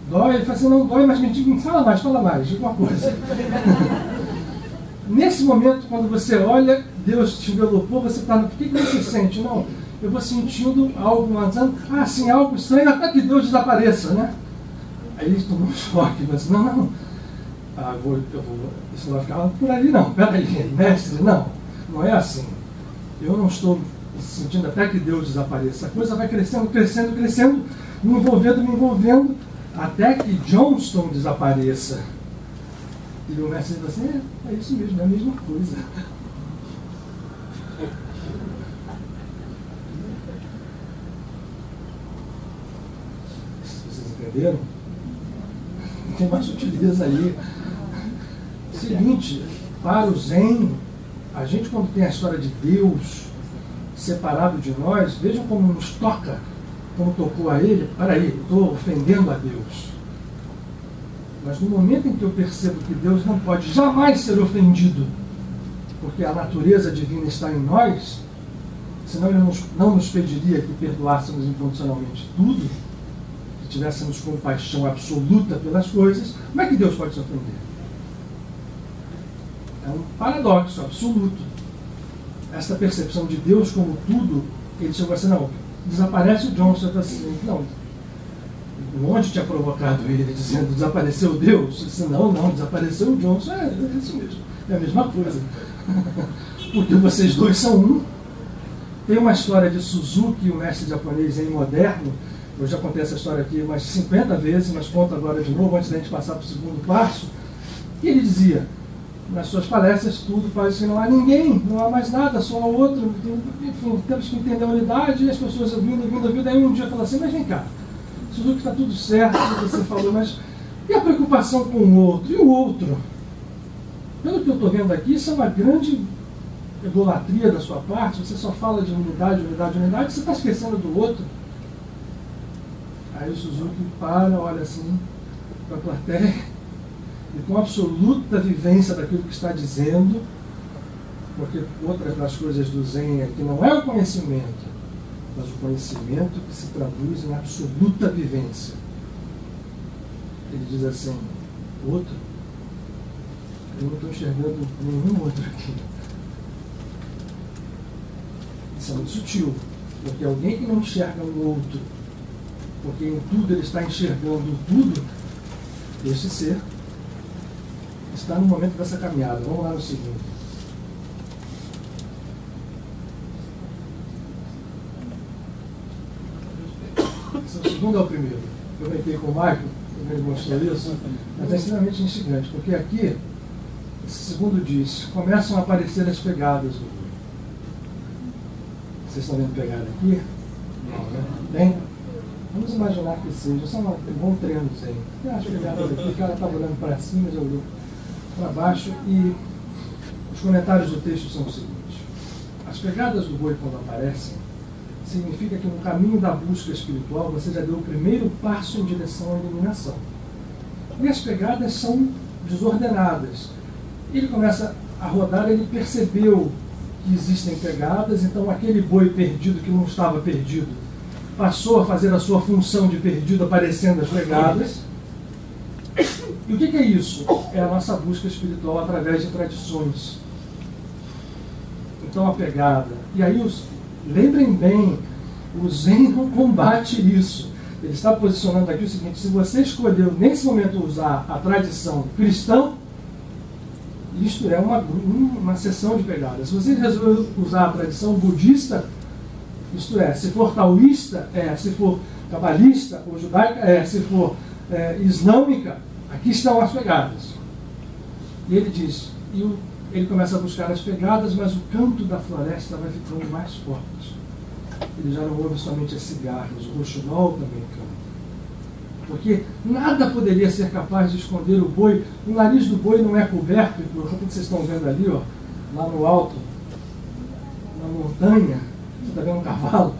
A: dói. Ele fala assim: não dói, mas me diga, fala mais, diga uma coisa. Nesse momento, quando você olha, Deus te envelopou, você está no... O que você sente? Não, eu vou sentindo algo avançando. Sim, algo estranho, até que Deus desapareça, né? Aí ele tomou um choque, mas não. Isso não vai ficar por ali, não. Peraí, mestre, não é assim. Eu não estou sentindo até que Deus desapareça. A coisa vai crescendo, me envolvendo, até que Johnston desapareça. E o mestre diz assim: é isso mesmo, é a mesma coisa. Vocês entenderam? Tem mais sutileza aí. Seguinte, para o Zen, a gente, quando tem a história de Deus separado de nós, vejam como nos toca, como tocou a ele. Peraí, estou ofendendo a Deus. Mas no momento em que eu percebo que Deus não pode jamais ser ofendido, porque a natureza divina está em nós, senão Ele não nos pediria que perdoássemos incondicionalmente tudo, que tivéssemos compaixão absoluta pelas coisas, como é que Deus pode se ofender? É um paradoxo absoluto. Esta percepção de Deus como tudo, ele chegou assim: não, desaparece o Johnston. Eu assim, não, onde tinha provocado ele, dizendo: desapareceu Deus? Eu disse: não, desapareceu o Johnston. É isso mesmo, é a mesma coisa. Porque vocês dois são um. Tem uma história de Suzuki, o mestre japonês Zen moderno. Eu já contei essa história aqui umas 50 vezes, mas conto agora de novo, antes da gente passar para o segundo passo. E ele dizia, nas suas palestras, tudo parece que não há ninguém, não há mais nada, só há outro. Enfim, temos que entender a unidade, e as pessoas ouvindo. Aí um dia falou assim: mas vem cá, Suzuki, está tudo certo, o que você falou, mas e a preocupação com o outro? E o outro? Pelo que eu estou vendo aqui, isso é uma grande idolatria da sua parte. Você só fala de unidade, você está esquecendo do outro. Aí o Suzuki olha assim para a plateia, e com absoluta vivência daquilo que está dizendo, Porque outra das coisas do Zen é que não é o conhecimento, mas o conhecimento que se traduz em absoluta vivência. Ele diz assim, outro? Eu não estou enxergando nenhum outro aqui. Isso é muito sutil, porque alguém que não enxerga um outro, porque em tudo ele está enxergando tudo, este ser está no momento dessa caminhada. Vamos lá no segundo. O segundo é o primeiro. Eu brinquei com o Michael, ele mostrou isso, mas é extremamente instigante, porque aqui, esse segundo diz, começam a aparecer as pegadas do boi. Vocês estão vendo pegada aqui? Não, né? Tem? Vamos imaginar que seja, só um bom treino aí. Tem as pegadas aqui, o cara estava olhando para cima, já olhou para baixo, e os comentários do texto são os seguintes. As pegadas do boi, quando aparecem, significa que no caminho da busca espiritual você já deu o primeiro passo em direção à iluminação. E as pegadas são desordenadas. Ele começa a rodar, ele percebeu que existem pegadas, então aquele boi perdido que não estava perdido passou a fazer a sua função de perdido, aparecendo as pegadas. E o que é isso? É a nossa busca espiritual através de tradições. Então a pegada. E aí lembrem bem, o Zen não combate isso. Ele está posicionando aqui o seguinte: se você escolheu nesse momento usar a tradição cristã, isto é uma sessão de pegadas. Se você resolveu usar a tradição budista, isto é, se for taoísta, se for cabalista ou judaica, se for islâmica, aqui estão as pegadas. E ele diz, ele começa a buscar as pegadas, mas o canto da floresta vai ficando mais forte. Ele já não ouve somente as cigarras, o roxinol também canta. Porque nada poderia ser capaz de esconder o boi. O nariz do boi não é coberto, por que vocês estão vendo ali, ó, lá no alto, na montanha, você está vendo um cavalo?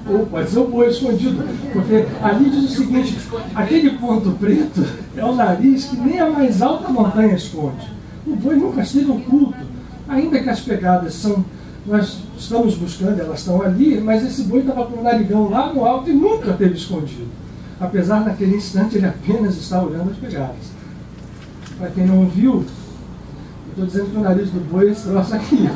A: Ou pode ser o boi escondido, porque ali diz o seguinte, aquele ponto preto é o nariz que nem a mais alta montanha esconde. O boi nunca esteve oculto, ainda que as pegadas são, nós estamos buscando, elas estão ali, mas esse boi estava com o narigão lá no alto e nunca esteve escondido. Apesar naquele instante ele apenas está olhando as pegadas. Para quem não viu, eu estou dizendo que o nariz do boi é esse troço aqui.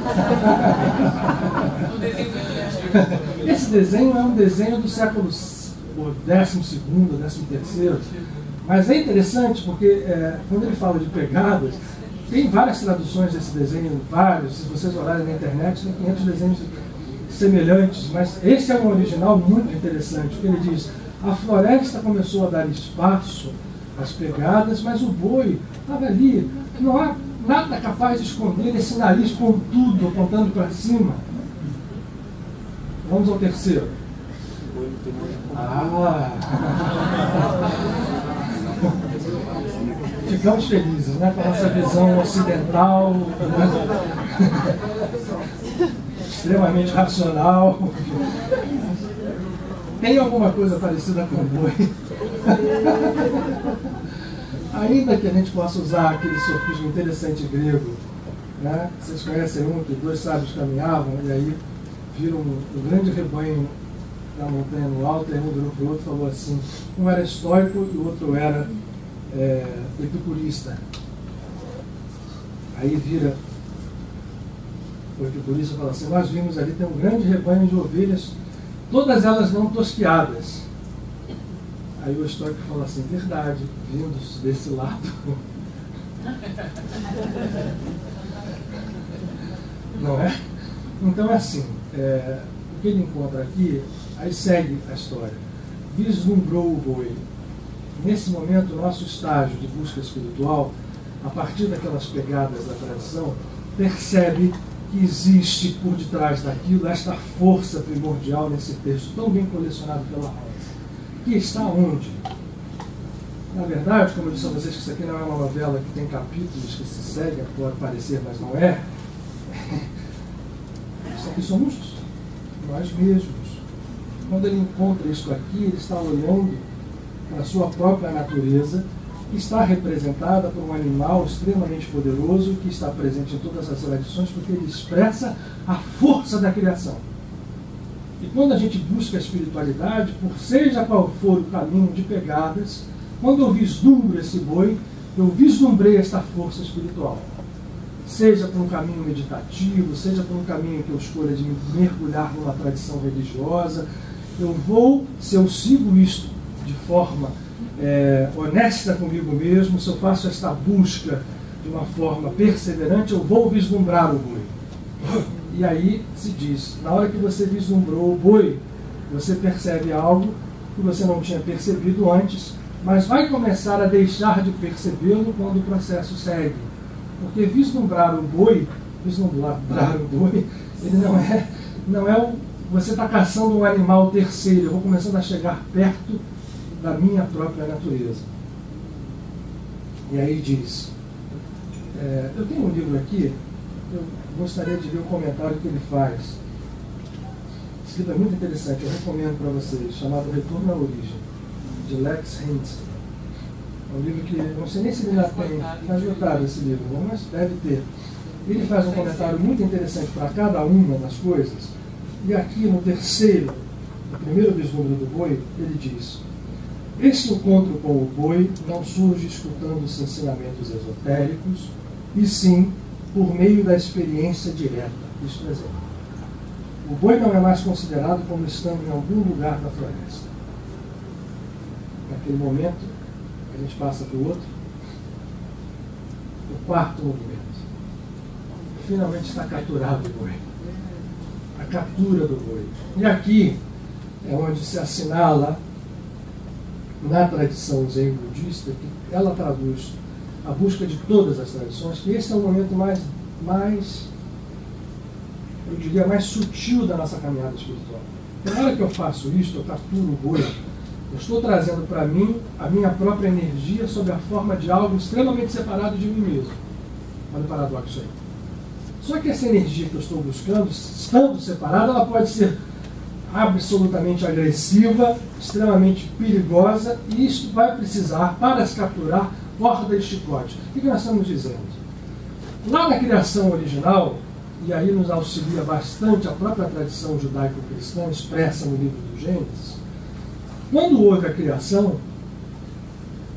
A: Esse desenho é um desenho do século XII, XIII, mas é interessante porque quando ele fala de pegadas, tem várias traduções desse desenho, vários, se vocês olharem na internet, tem 500 desenhos semelhantes, mas esse é um original muito interessante, porque ele diz, a floresta começou a dar espaço às pegadas, mas o boi estava ali, não há nada capaz de esconder esse nariz pontudo, apontando para cima. Vamos ao terceiro. Ficamos felizes, né? Com a nossa visão ocidental, né? Extremamente racional. Tem alguma coisa parecida com o boi? Ainda que a gente possa usar aquele sofismo interessante grego, né? Vocês conhecem um que dois sábios caminhavam e aí viram um grande rebanho na montanha no alto, e um virou para o outro e falou assim, um era estoico e o outro era epicurista. Aí vira o epicurista e fala assim, nós vimos ali, tem um grande rebanho de ovelhas, todas elas não tosquiadas. Aí o estoico fala assim, verdade, vindos desse lado. Não é? Então é assim, o que ele encontra aqui, aí segue a história. Vislumbrou o boi. Nesse momento, o nosso estágio de busca espiritual, a partir daquelas pegadas da tradição, percebe que existe por detrás daquilo esta força primordial nesse texto, tão bem colecionado pela Rosa. Que está onde? Na verdade, como eu disse a vocês, que isso aqui não é uma novela que tem capítulos que se seguem, pode parecer, mas não é. Isso aqui somos nós mesmos. Quando ele encontra isso aqui, ele está olhando para a sua própria natureza está representada por um animal extremamente poderoso que está presente em todas as tradições porque ele expressa a força da criação. E quando a gente busca a espiritualidade, por seja qual for o caminho de pegadas, quando eu vislumbro esse boi, eu vislumbrei esta força espiritual. Seja por um caminho meditativo, seja por um caminho que eu escolha de me mergulhar numa tradição religiosa, eu vou, se eu sigo isto de forma honesta comigo mesmo, se eu faço esta busca de uma forma perseverante, eu vou vislumbrar o boi. E aí se diz, na hora que você vislumbrou o boi, você percebe algo que você não tinha percebido antes, mas vai começar a deixar de percebê-lo quando o processo segue. Porque vislumbrar o boi, ele não é você está caçando um animal terceiro, eu vou começando a chegar perto da minha própria natureza. E aí diz, eu tenho um livro aqui, eu gostaria de ler o comentário que ele faz. Esse livro é muito interessante, eu recomendo para vocês, chamado Retorno à Origem, de Lex Henson. É um livro que, não sei nem se ele já tem, está esgotado esse livro, mas deve ter. Ele faz um comentário muito interessante para cada uma das coisas, e aqui no primeiro vislumbre do boi, ele diz: esse encontro com o boi não surge escutando os ensinamentos esotéricos, e sim por meio da experiência direta, isto é exemplo. O boi não é mais considerado como estando em algum lugar da floresta. Naquele momento, a gente passa para o outro. O quarto movimento. Finalmente está capturado o boi. A captura do boi. E aqui é onde se assinala, na tradição zen budista, que ela traduz a busca de todas as tradições, que esse é o momento mais eu diria, mais sutil da nossa caminhada espiritual. Na hora que eu faço isso, eu capturo o boi, eu estou trazendo para mim a minha própria energia sob a forma de algo extremamente separado de mim mesmo. Olha o paradoxo aí. Só que essa energia que eu estou buscando, estando separada, ela pode ser absolutamente agressiva, extremamente perigosa, e isso vai precisar, para se capturar, corda e chicote. O que nós estamos dizendo? Lá na criação original, e aí nos auxilia bastante a própria tradição judaico-cristã expressa no livro do Gênesis, quando houve a criação,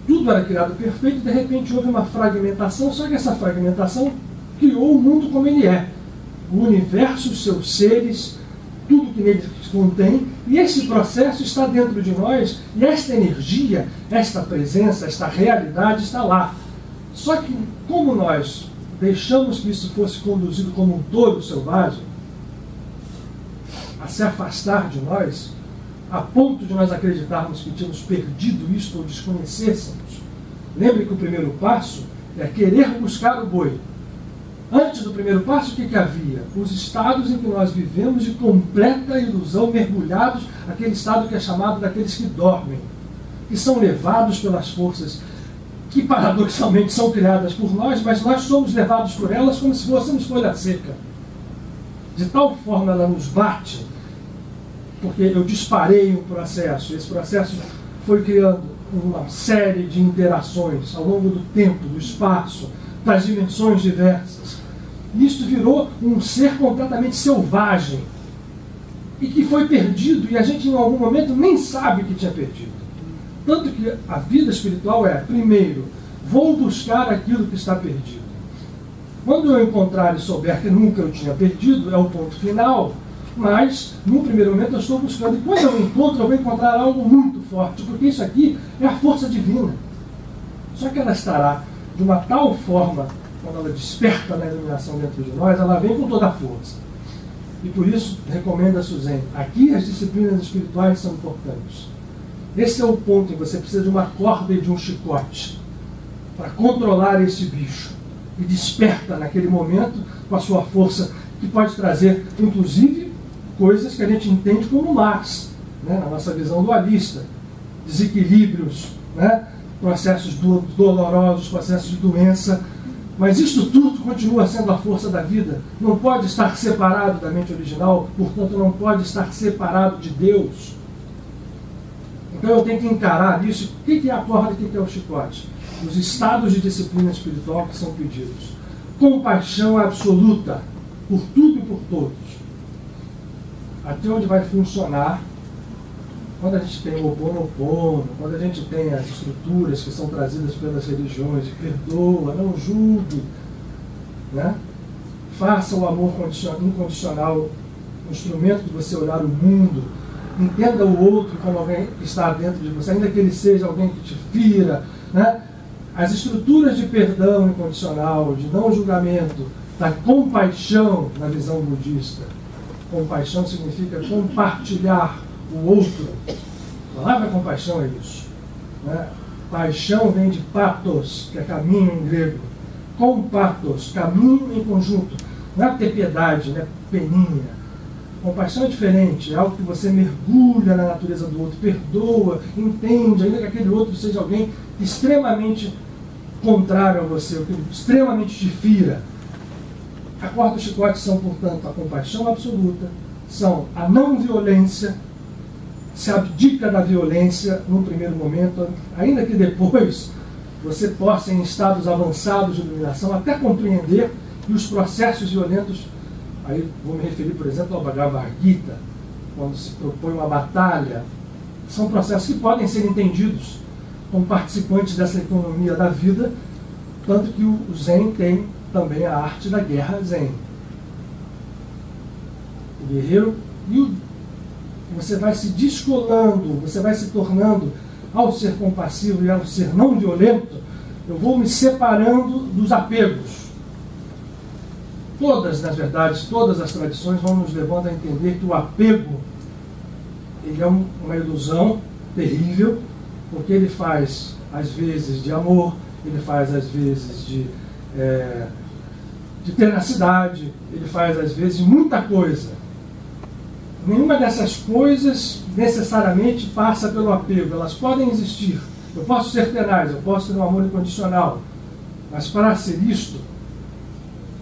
A: tudo era criado perfeito, de repente houve uma fragmentação, só que essa fragmentação criou o mundo como ele é. O universo, os seus seres, tudo que nele se contém, e esse processo está dentro de nós, e esta energia, esta presença, esta realidade está lá. Só que, como nós deixamos que isso fosse conduzido como um touro selvagem, a se afastar de nós, a ponto de nós acreditarmos que tínhamos perdido isto ou desconhecêssemos. Lembre que o primeiro passo é querer buscar o boi. Antes do primeiro passo, o que havia? Os estados em que nós vivemos de completa ilusão, mergulhados, aquele estado que é chamado daqueles que dormem, que são levados pelas forças que paradoxalmente são criadas por nós, mas nós somos levados por elas como se fôssemos folha seca. De tal forma ela nos bate, porque eu disparei um processo, esse processo foi criando uma série de interações ao longo do tempo, do espaço, das dimensões diversas. Isto virou um ser completamente selvagem e que foi perdido, e a gente em algum momento nem sabe que tinha perdido. Tanto que a vida espiritual é, primeiro, vou buscar aquilo que está perdido. Quando eu encontrar e souber que nunca eu tinha perdido, é o ponto final, mas, no primeiro momento, eu estou buscando. E quando eu encontro, eu vou encontrar algo muito forte, porque isso aqui é a força divina. Só que ela estará de uma tal forma, quando ela desperta na iluminação dentro de nós, ela vem com toda a força. E por isso, recomenda a Suzen, aqui as disciplinas espirituais são importantes. Esse é o ponto em que você precisa de uma corda e de um chicote para controlar esse bicho. E desperta naquele momento com a sua força, que pode trazer, inclusive, coisas que a gente entende como más, né, na nossa visão dualista. Desequilíbrios, né, processos dolorosos, processos de doença. Mas isto tudo continua sendo a força da vida. Não pode estar separado da mente original, portanto não pode estar separado de Deus. Então eu tenho que encarar isso. O que é a corda e o que é o chicote? os estados de disciplina espiritual que são pedidos. Compaixão absoluta por tudo e por todos. Até onde vai funcionar quando a gente tem o Ho'oponopono, quando a gente tem as estruturas que são trazidas pelas religiões, de perdoa, não julgue, né? Faça o amor incondicional um instrumento de você olhar o mundo, entenda o outro como alguém que está dentro de você, ainda que ele seja alguém que te fira, né? As estruturas de perdão incondicional, de não julgamento, da compaixão na visão budista. Compaixão significa compartilhar o outro. A palavra compaixão é isso, né? Paixão vem de pathos, que é caminho em grego. Compathos, caminho em conjunto. Não é ter piedade, não é peninha. Compaixão é diferente, é algo que você mergulha na natureza do outro, perdoa, entende, ainda que aquele outro seja alguém extremamente contrário a você, extremamente te fira. A corda do chicote são, portanto, a compaixão absoluta, são a não violência, se abdica da violência num primeiro momento, ainda que depois você possa, em estados avançados de iluminação, até compreender e os processos violentos. Aí vou me referir, por exemplo, ao Bhagavad Gita, quando se propõe uma batalha. São processos que podem ser entendidos como participantes dessa economia da vida, tanto que o Zen tem também a arte da guerra Zen. O guerreiro, você vai se descolando, você vai se tornando, ao ser compassivo e ao ser não violento, eu vou me separando dos apegos. Todas, na verdade, todas as tradições vão nos levando a entender que o apego ele é uma ilusão terrível, porque ele faz, às vezes, de amor, ele faz, às vezes, de tenacidade, ele faz, às vezes, de muita coisa. Nenhuma dessas coisas necessariamente passa pelo apego, elas podem existir. Eu posso ser tenaz, eu posso ter um amor incondicional, mas para ser isto,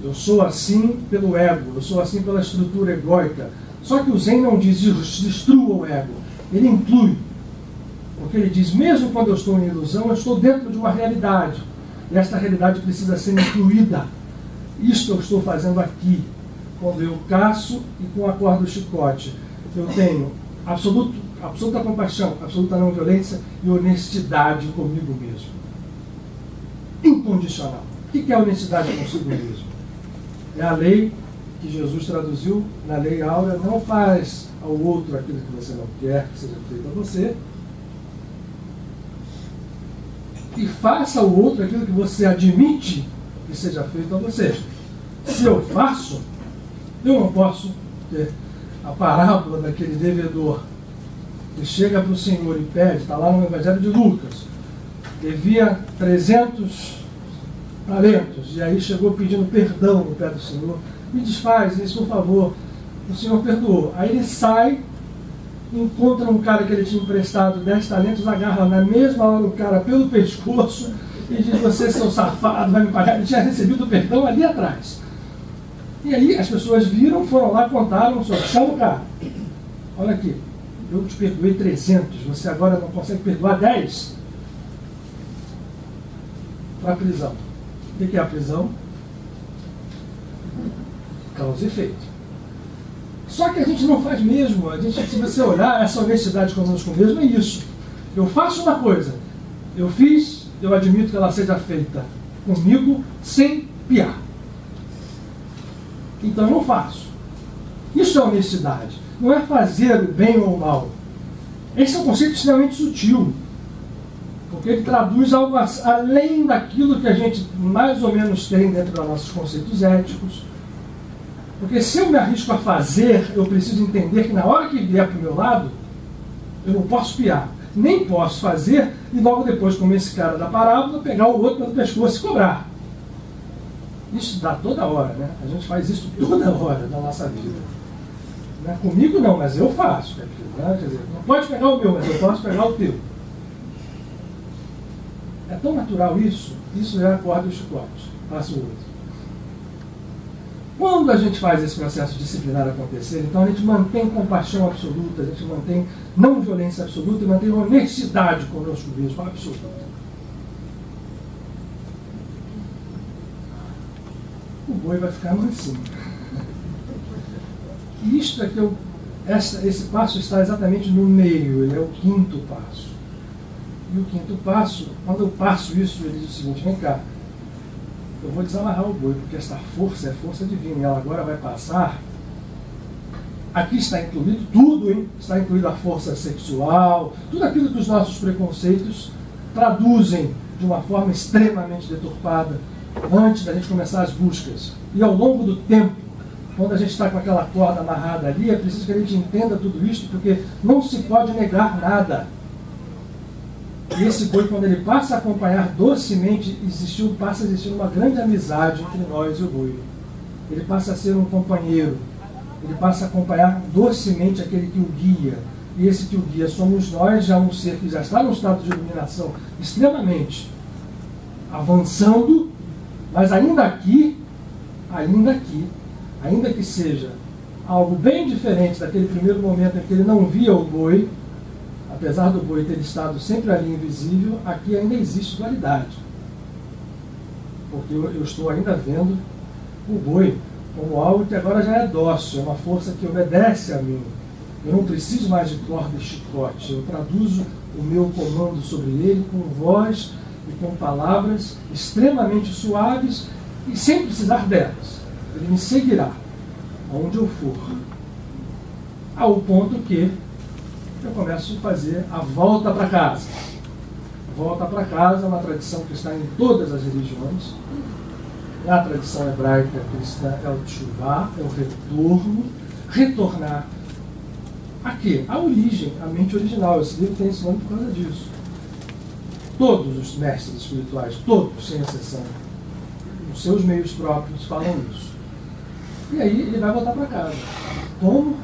A: eu sou assim pelo ego, eu sou assim pela estrutura egóica. Só que o Zen não diz destrua o ego, ele inclui. Porque ele diz, mesmo quando eu estou em ilusão, eu estou dentro de uma realidade. E esta realidade precisa ser incluída. Isto eu estou fazendo aqui. Quando eu caço e com a corda do chicote, eu tenho absoluta compaixão, absoluta não violência e honestidade comigo mesmo. Incondicional. O que é honestidade consigo mesmo? É a lei que Jesus traduziu na lei áurea: não faz ao outro aquilo que você não quer que seja feito a você, e faça ao outro aquilo que você admite que seja feito a você. Se eu faço, eu não posso ter a parábola daquele devedor que chega para o Senhor e pede, está lá no Evangelho de Lucas, devia 300 talentos, e aí chegou pedindo perdão no pé do Senhor, me desfaz isso, por favor. O Senhor perdoou. Aí ele sai, encontra um cara que ele tinha emprestado 10 talentos, agarra na mesma hora o cara pelo pescoço e diz, você, seu safado, vai me pagar. Ele tinha recebido o perdão ali atrás. E aí as pessoas viram, foram lá, contaram, chama o cara. Olha aqui, eu te perdoei 300, você agora não consegue perdoar 10? Para a prisão. O que é a prisão? Causa e efeito. Só que a gente não faz mesmo. A gente, se você olhar, essa honestidade conosco mesmo é isso. Eu faço uma coisa, eu fiz, eu admito que ela seja feita comigo sem piar. Então eu não faço. Isso é honestidade. Não é fazer o bem ou o mal. Esse é um conceito extremamente sutil. Porque ele traduz algo além daquilo que a gente mais ou menos tem dentro dos nossos conceitos éticos. Porque se eu me arrisco a fazer, eu preciso entender que na hora que vier para o meu lado, eu não posso piar. Nem posso fazer e logo depois, como esse cara da parábola, pegar o outro pelo pescoço e cobrar. Isso dá toda hora, né? A gente faz isso toda hora na nossa vida. Não é comigo não, mas eu faço. Né? Quer dizer, não pode pegar o meu, mas eu posso pegar o teu. É tão natural isso, isso é a corda e o chicote. Faço o outro. Quando a gente faz esse processo disciplinar acontecer, então a gente mantém compaixão absoluta, a gente mantém não violência absoluta e mantém honestidade conosco mesmo, absoluta. boi vai ficar mansinho. E isto é que esse passo está exatamente no meio, ele é o quinto passo. E o quinto passo, quando eu passo isso, ele diz o seguinte: vem cá, eu vou desamarrar o boi, porque esta força é força divina, e ela agora vai passar. Aqui está incluído tudo, hein? Está incluída a força sexual, tudo aquilo que os nossos preconceitos traduzem de uma forma extremamente deturpada antes da gente começar as buscas. E ao longo do tempo, quando a gente está com aquela corda amarrada ali, é preciso que a gente entenda tudo isso, porque não se pode negar nada. E esse boi, quando ele passa a acompanhar docemente, passa a existir uma grande amizade entre nós e o boi. Ele passa a ser um companheiro. Ele passa a acompanhar docemente aquele que o guia. E esse que o guia somos nós, já um ser que já está num estado de iluminação extremamente avançando, mas ainda que seja algo bem diferente daquele primeiro momento em que ele não via o boi, apesar do boi ter estado sempre ali invisível, aqui ainda existe dualidade. Porque eu estou ainda vendo o boi como algo que agora já é dócil, é uma força que obedece a mim. Eu não preciso mais de corda e chicote, eu traduzo o meu comando sobre ele com voz e com palavras extremamente suaves e sem precisar delas. Ele me seguirá aonde eu for, ao ponto que eu começo a fazer a volta para casa. A volta para casa é uma tradição que está em todas as religiões. Na tradição hebraica cristã é o teshuvá, é o retornar a quê? A origem, a mente original. Esse livro tem esse nome por causa disso. Todos os mestres espirituais, todos, sem exceção, os seus meios próprios falam isso. E aí ele vai voltar para casa. Como?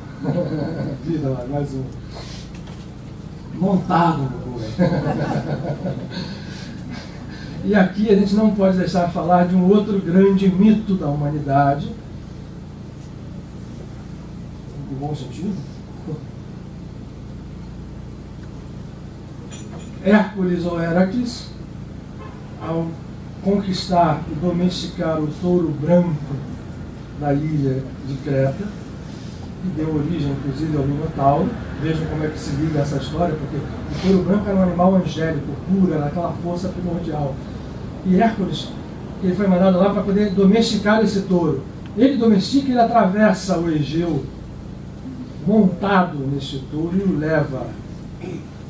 A: Vida lá, mais um. Montado no boi. E aqui a gente não pode deixar de falar de um outro grande mito da humanidade. No bom sentido. Hércules ou Heracles, ao conquistar e domesticar o touro branco da ilha de Creta, que deu origem, inclusive, ao Minotauro. Vejam como é que se liga essa história, porque o touro branco era um animal angélico, puro, era aquela força primordial. E Hércules, ele foi mandado lá para poder domesticar esse touro. Ele domestica e ele atravessa o Egeu montado nesse touro e o leva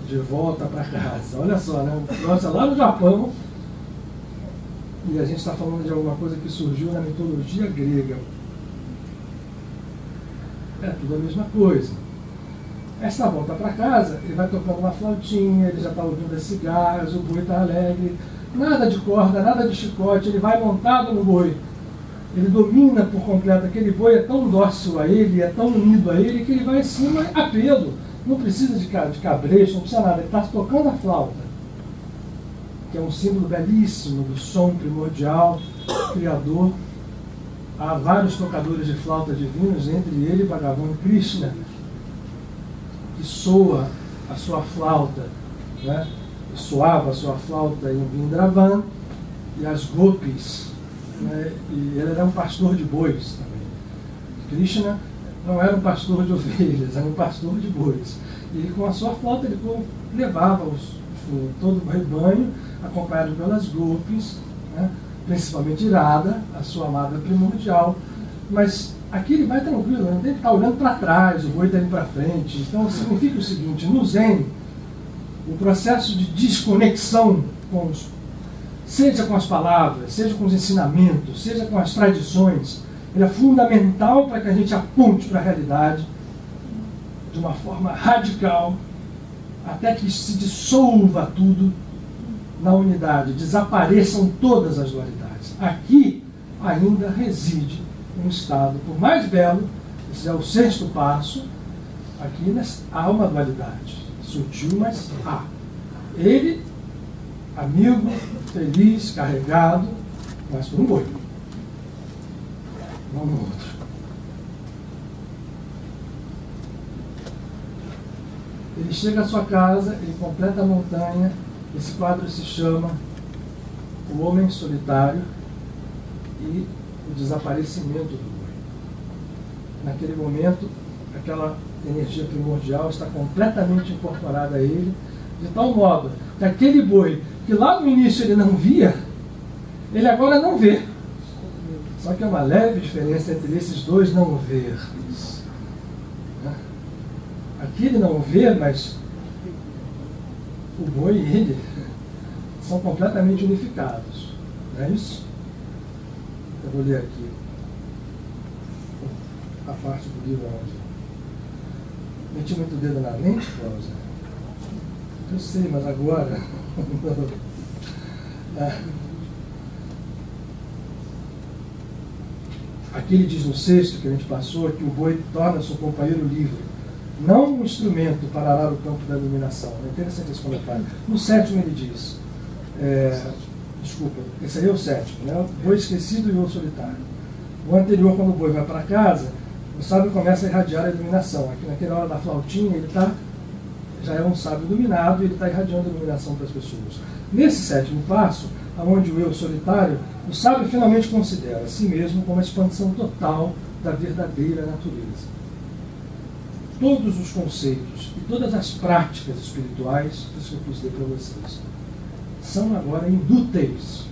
A: de volta para casa. Olha só, né? Nossa, lá no Japão, e a gente está falando de alguma coisa que surgiu na mitologia grega. É tudo a mesma coisa. Essa volta para casa, ele vai tocando uma flautinha, ele já está ouvindo as cigarras, o boi está alegre, nada de corda, nada de chicote, ele vai montado no boi. Ele domina por completo aquele boi, é tão dócil a ele, é tão unido a ele, que ele vai em cima a pelo. Não precisa de cabresto, não precisa nada, ele está tocando a flauta, que é um símbolo belíssimo do som primordial, criador. Há vários tocadores de flauta divinos, entre ele Bhagavan Krishna, que soa a sua flauta, né? Soava a sua flauta em Vrindavan, e as gopis, né? E ele era um pastor de bois também. Krishna não era um pastor de ovelhas, era um pastor de bois. E com a sua flauta ele levava todo o rebanho, acompanhado pelas gopis, né? Principalmente Irada, a sua amada primordial. Mas aqui ele vai tranquilo, ele não tem que estar olhando para trás, o boi está indo para frente. Então significa o seguinte: no Zen, o processo de desconexão seja com as palavras, seja com os ensinamentos, seja com as tradições, ele é fundamental para que a gente aponte para a realidade de uma forma radical, até que se dissolva tudo na unidade, desapareçam todas as dualidades. Aqui ainda reside um estado, por mais belo, esse é o sexto passo, aqui há uma dualidade, sutil, mas há. Ele, amigo, feliz, carregado, mas por um boi, não no outro. Ele chega à sua casa, ele completa a montanha. Esse quadro se chama O Homem Solitário, e o desaparecimento do boi. Naquele momento, aquela energia primordial está completamente incorporada a ele, de tal modo que aquele boi que lá no início ele não via, ele agora não vê. Só que é uma leve diferença entre esses dois não ver. Aqui ele não vê, mas o boi e ele são completamente unificados. Não é isso? Eu vou ler aqui a parte do livro onde meti muito dedo na lente, Cláudia. Eu sei, mas agora... Aqui ele diz no 6º que a gente passou que o boi torna-se um companheiro livre, não um instrumento para arar o campo da iluminação. É interessante esse comentário. No 7º ele diz, desculpa, esse aí é o 7º, né? O boi esquecido e o solitário. O anterior, quando o boi vai para casa, o sábio começa a irradiar a iluminação. Aqui naquela hora da flautinha, ele já é um sábio iluminado e ele está irradiando a iluminação para as pessoas. Nesse 7º passo, onde o eu solitário, o sábio finalmente considera a si mesmo como a expansão total da verdadeira natureza. Todos os conceitos e todas as práticas espirituais, isso que eu quis dizer para vocês, são agora indúteis.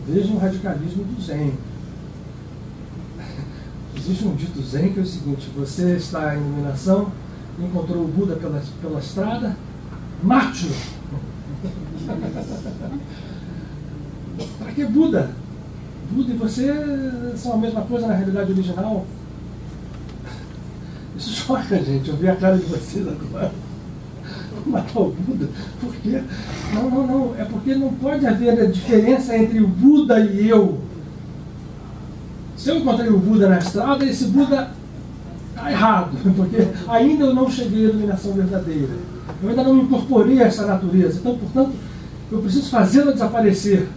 A: Vejam o radicalismo do Zen. Existe um dito Zen que é o seguinte: você está em iluminação, encontrou o Buda pela estrada, mate-o! Para que Buda? Buda e você são a mesma coisa na realidade original. Isso choca, gente. Eu vi a cara de vocês agora. Matar o Buda? Por quê? Não. É porque não pode haver a diferença entre o Buda e eu. Se eu encontrei o Buda na estrada, esse Buda está errado, porque ainda eu não cheguei à iluminação verdadeira. Eu ainda não incorporei essa natureza. Então, portanto, eu preciso fazê-la desaparecer.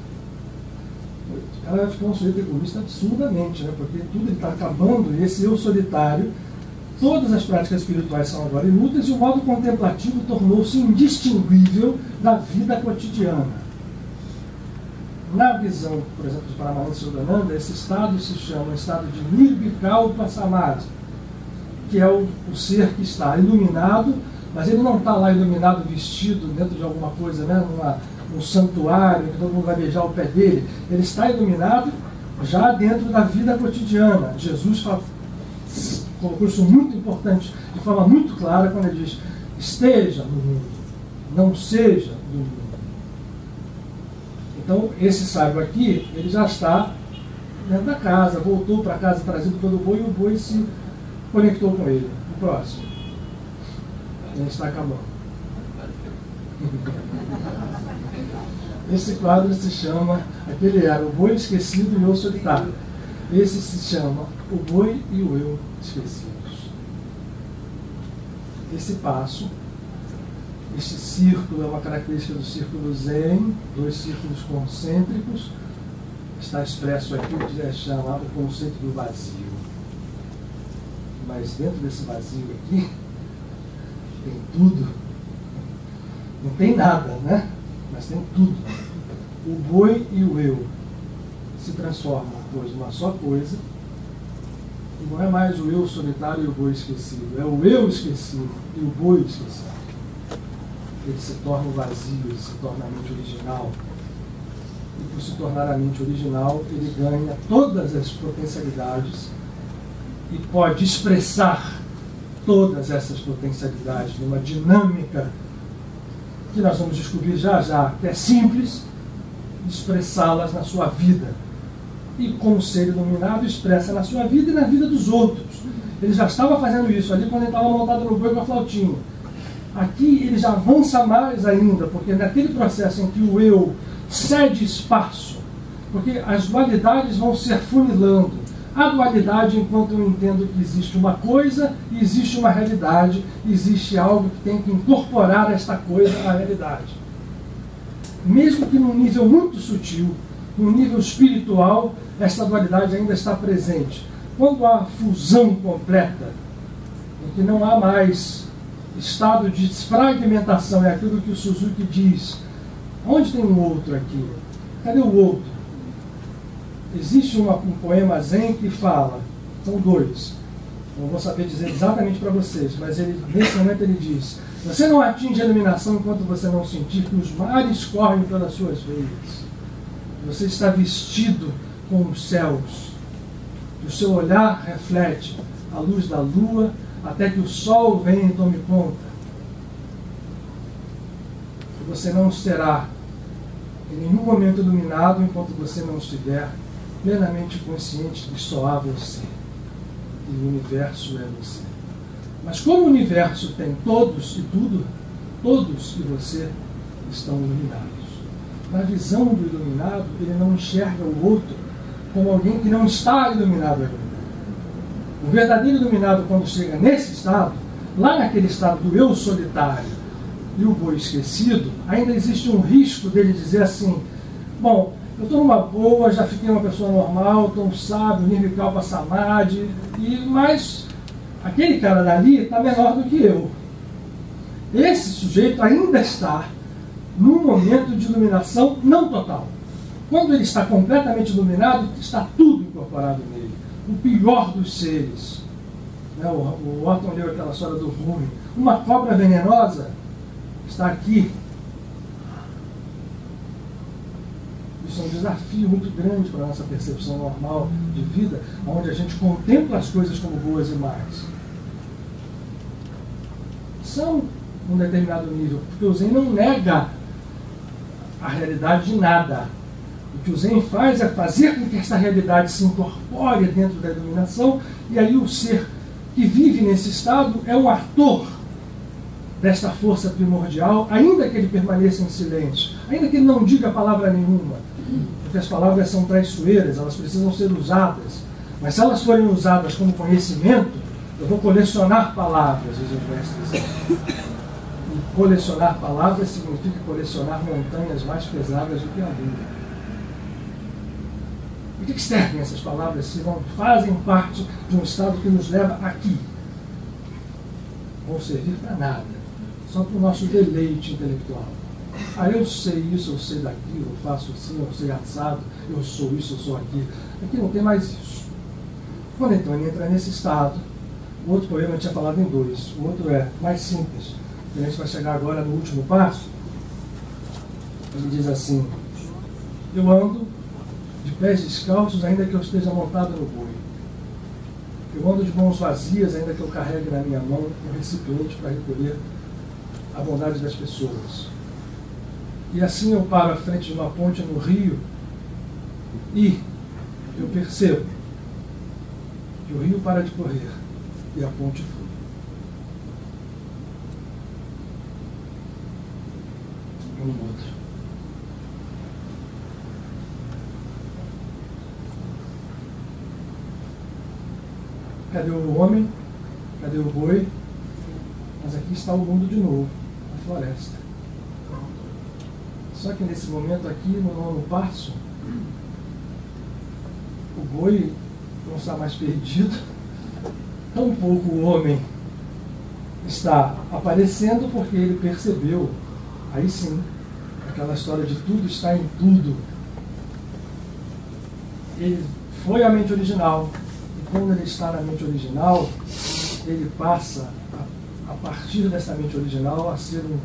A: Ela vai ficar um sujeito egoísta absurdamente, né? Porque tudo está acabando, e esse eu solitário, todas as práticas espirituais são agora inúteis, e o modo contemplativo tornou-se indistinguível da vida cotidiana. Na visão, por exemplo, de Paramahansa Yogananda, esse estado se chama estado de Nirvikalpa Samadhi, que é o ser que está iluminado, mas ele não está lá iluminado vestido dentro de alguma coisa, né? Um santuário, que todo mundo vai beijar o pé dele. Ele está iluminado já dentro da vida cotidiana. Jesus colocou isso muito importante, de forma muito clara, quando ele diz: esteja no mundo, não seja do mundo. Então, esse sábio aqui, ele já está dentro da casa, voltou para casa trazido pelo boi, e o boi se conectou com ele. O próximo. A gente está acabando. Esse quadro se chama, aquele era o boi esquecido e o eu solitário. Esse se chama o boi e o eu esquecidos. Esse passo, este círculo é uma característica do círculo Zen, 2 círculos concêntricos, está expresso aqui, que chama o conceito do vazio. Mas dentro desse vazio aqui, tem tudo. Não tem nada, né? Mas tem tudo. O boi e o eu se transformam, pois, numa só coisa. E não é mais o eu solitário e o boi esquecido. É o eu esquecido e o boi esquecido. Ele se torna o vazio, ele se torna a mente original. E por se tornar a mente original, ele ganha todas as potencialidades e pode expressar todas essas potencialidades numa dinâmica que nós vamos descobrir já, que é simples expressá-las na sua vida. E como ser iluminado, expressa na sua vida e na vida dos outros. Ele já estava fazendo isso ali quando ele estava montado no boi com a flautinha. Aqui ele já avança mais ainda, porque naquele processo em que o eu cede espaço, porque as dualidades vão se afunilando. A dualidade, enquanto eu entendo que existe uma coisa e existe uma realidade, existe algo que tem que incorporar esta coisa à realidade. Mesmo que num nível muito sutil, num nível espiritual, esta dualidade ainda está presente. Quando há fusão completa, em que não há mais estado de fragmentação, é aquilo que o Suzuki diz: onde tem um outro aqui? Cadê o outro? existe um poema zen que fala, são dois, não vou saber dizer exatamente para vocês, mas nesse momento ele diz: você não atinge a iluminação enquanto você não sentir que os mares correm pelas suas veias. Você está vestido com os céus. O seu olhar reflete a luz da lua até que o sol venha e tome conta. E você não será em nenhum momento iluminado enquanto você não estiver plenamente consciente de que só há você. E o universo é você. Mas como o universo tem todos e tudo, todos e você estão iluminados. Na visão do iluminado, ele não enxerga o outro como alguém que não está iluminado ainda. O verdadeiro iluminado, quando chega nesse estado, lá naquele estado do eu solitário e o boi esquecido, ainda existe um risco dele dizer assim: bom, eu estou numa boa, já fiquei uma pessoa normal, estou um sábio, nirvikalpa samadhi, mas aquele cara dali está menor do que eu. Esse sujeito ainda está num momento de iluminação não total. Quando ele está completamente iluminado, está tudo incorporado nele. O pior dos seres. O Orton leu aquela história do Rumi. Uma cobra venenosa está aqui. Isso é um desafio muito grande para a nossa percepção normal de vida, onde a gente contempla as coisas como boas e más. São um determinado nível, porque o Zen não nega a realidade de nada. O que o Zen faz é fazer com que essa realidade se incorpore dentro da iluminação, e aí o ser que vive nesse estado é um ator desta força primordial, ainda que ele permaneça em silêncio, ainda que ele não diga palavra nenhuma, porque as palavras são traiçoeiras, elas precisam ser usadas, mas se elas forem usadas como conhecimento, eu vou colecionar palavras, diz o mestre. E colecionar palavras significa colecionar montanhas mais pesadas do que a lua. E o que servem essas palavras se não fazem parte de um estado que nos leva aqui? Vão servir para nada, só para o nosso deleite intelectual. Eu sei isso, eu sei daquilo, eu faço assim, eu sei assado, eu sou isso, eu sou aquilo. Aqui não tem mais isso. Quando então ele entra nesse estado, o outro poema eu tinha falado em dois, o outro é mais simples. A gente vai chegar agora no último passo. Ele diz assim: eu ando de pés descalços ainda que eu esteja montado no boi. Eu ando de mãos vazias ainda que eu carregue na minha mão um recipiente para recolher a bondade das pessoas. E assim eu paro à frente de uma ponte no rio e eu percebo que o rio para de correr e a ponte flui. Um outro. Cadê o homem? Cadê o boi? Mas aqui está o mundo de novo, a floresta. Só que nesse momento aqui, no nono passo, o boi não está mais perdido, tampouco o homem está aparecendo, porque ele percebeu, aí sim, aquela história de tudo está em tudo. Ele foi a mente original, e quando ele está na mente original, ele passa, a partir dessa mente original, a ser um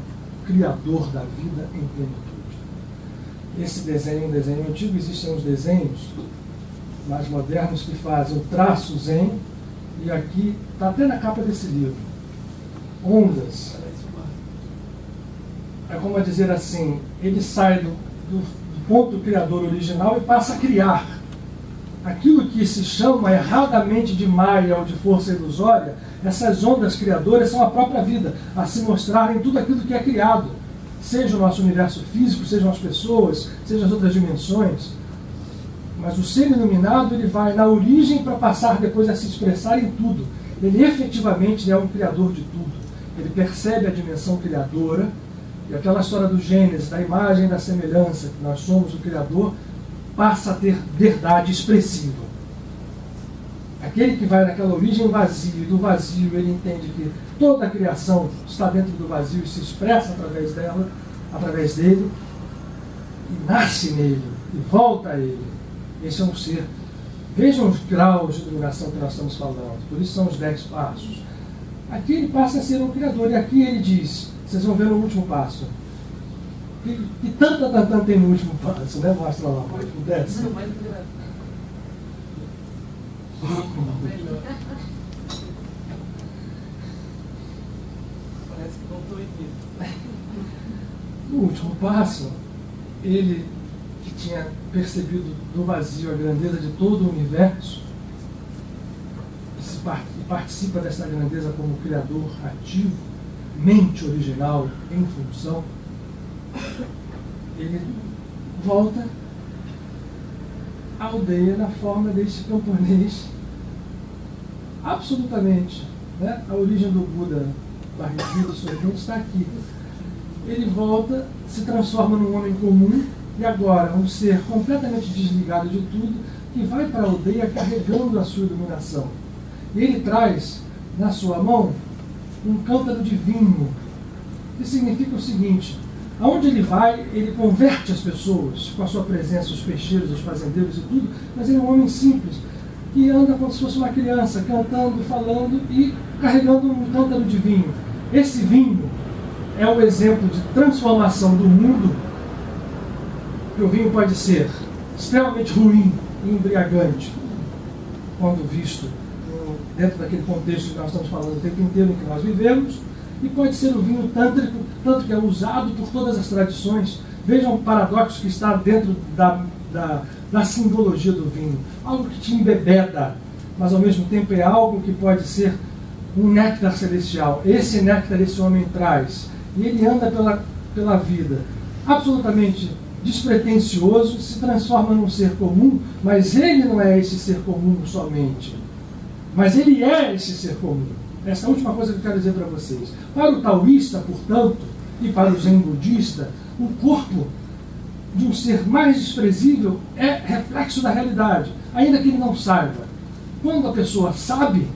A: criador da vida em plenitude. Esse desenho é um desenho antigo, existem uns desenhos mais modernos que fazem o traço zen, e aqui está até na capa desse livro. Ondas. É como a dizer assim, ele sai do ponto criador original e passa a criar. Aquilo que se chama erradamente de Maya ou de força ilusória, essas ondas criadoras são a própria vida, a se mostrarem tudo aquilo que é criado. Seja o nosso universo físico, sejam as pessoas, sejam as outras dimensões. Mas o ser iluminado, ele vai na origem para passar depois a se expressar em tudo. Ele efetivamente é um criador de tudo. Ele percebe a dimensão criadora, e aquela história do Gênesis, da imagem e da semelhança, que nós somos o Criador, passa a ter verdade expressiva. Aquele que vai naquela origem vazia, e do vazio ele entende que toda a criação está dentro do vazio e se expressa através dela, através dele, e nasce nele, e volta a ele. Esse é um ser. Vejam os graus de iluminação que nós estamos falando. Por isso são os 10 passos. Aqui ele passa a ser um criador. E aqui ele diz, vocês vão ver no último passo, que tanta tem no último passo, né? Mostra lá, o 10.
B: Parece que voltou em
A: No último passo, ele que tinha percebido do vazio a grandeza de todo o universo e participa dessa grandeza como criador ativo, mente original em função, ele volta à aldeia na forma deste camponês, absolutamente, né? A origem do Buda barrigudo, sorridente, está aqui. Ele volta, se transforma num homem comum e agora um ser completamente desligado de tudo, que vai para a aldeia carregando a sua iluminação. E ele traz na sua mão um cântaro de vinho, que significa o seguinte: aonde ele vai, ele converte as pessoas com a sua presença, os peixeiros, os fazendeiros e tudo, mas ele é um homem simples, que anda como se fosse uma criança, cantando, falando e carregando um cântaro de vinho. Esse vinho é um exemplo de transformação do mundo, que o vinho pode ser extremamente ruim e embriagante, quando visto dentro daquele contexto que nós estamos falando o tempo inteiro em que nós vivemos, e pode ser o vinho tântrico, tanto que é usado por todas as tradições. Vejam o paradoxo que está dentro da simbologia do vinho. Algo que te embebeda, mas ao mesmo tempo é algo que pode ser um néctar celestial. Esse néctar esse homem traz. E ele anda pela vida absolutamente despretensioso, se transforma num ser comum, mas ele não é esse ser comum somente. Mas ele é esse ser comum. Essa é a última coisa que eu quero dizer para vocês. Para o taoísta, portanto, e para o zen budista, o corpo de um ser mais desprezível é reflexo da realidade, ainda que ele não saiba. Quando a pessoa sabe,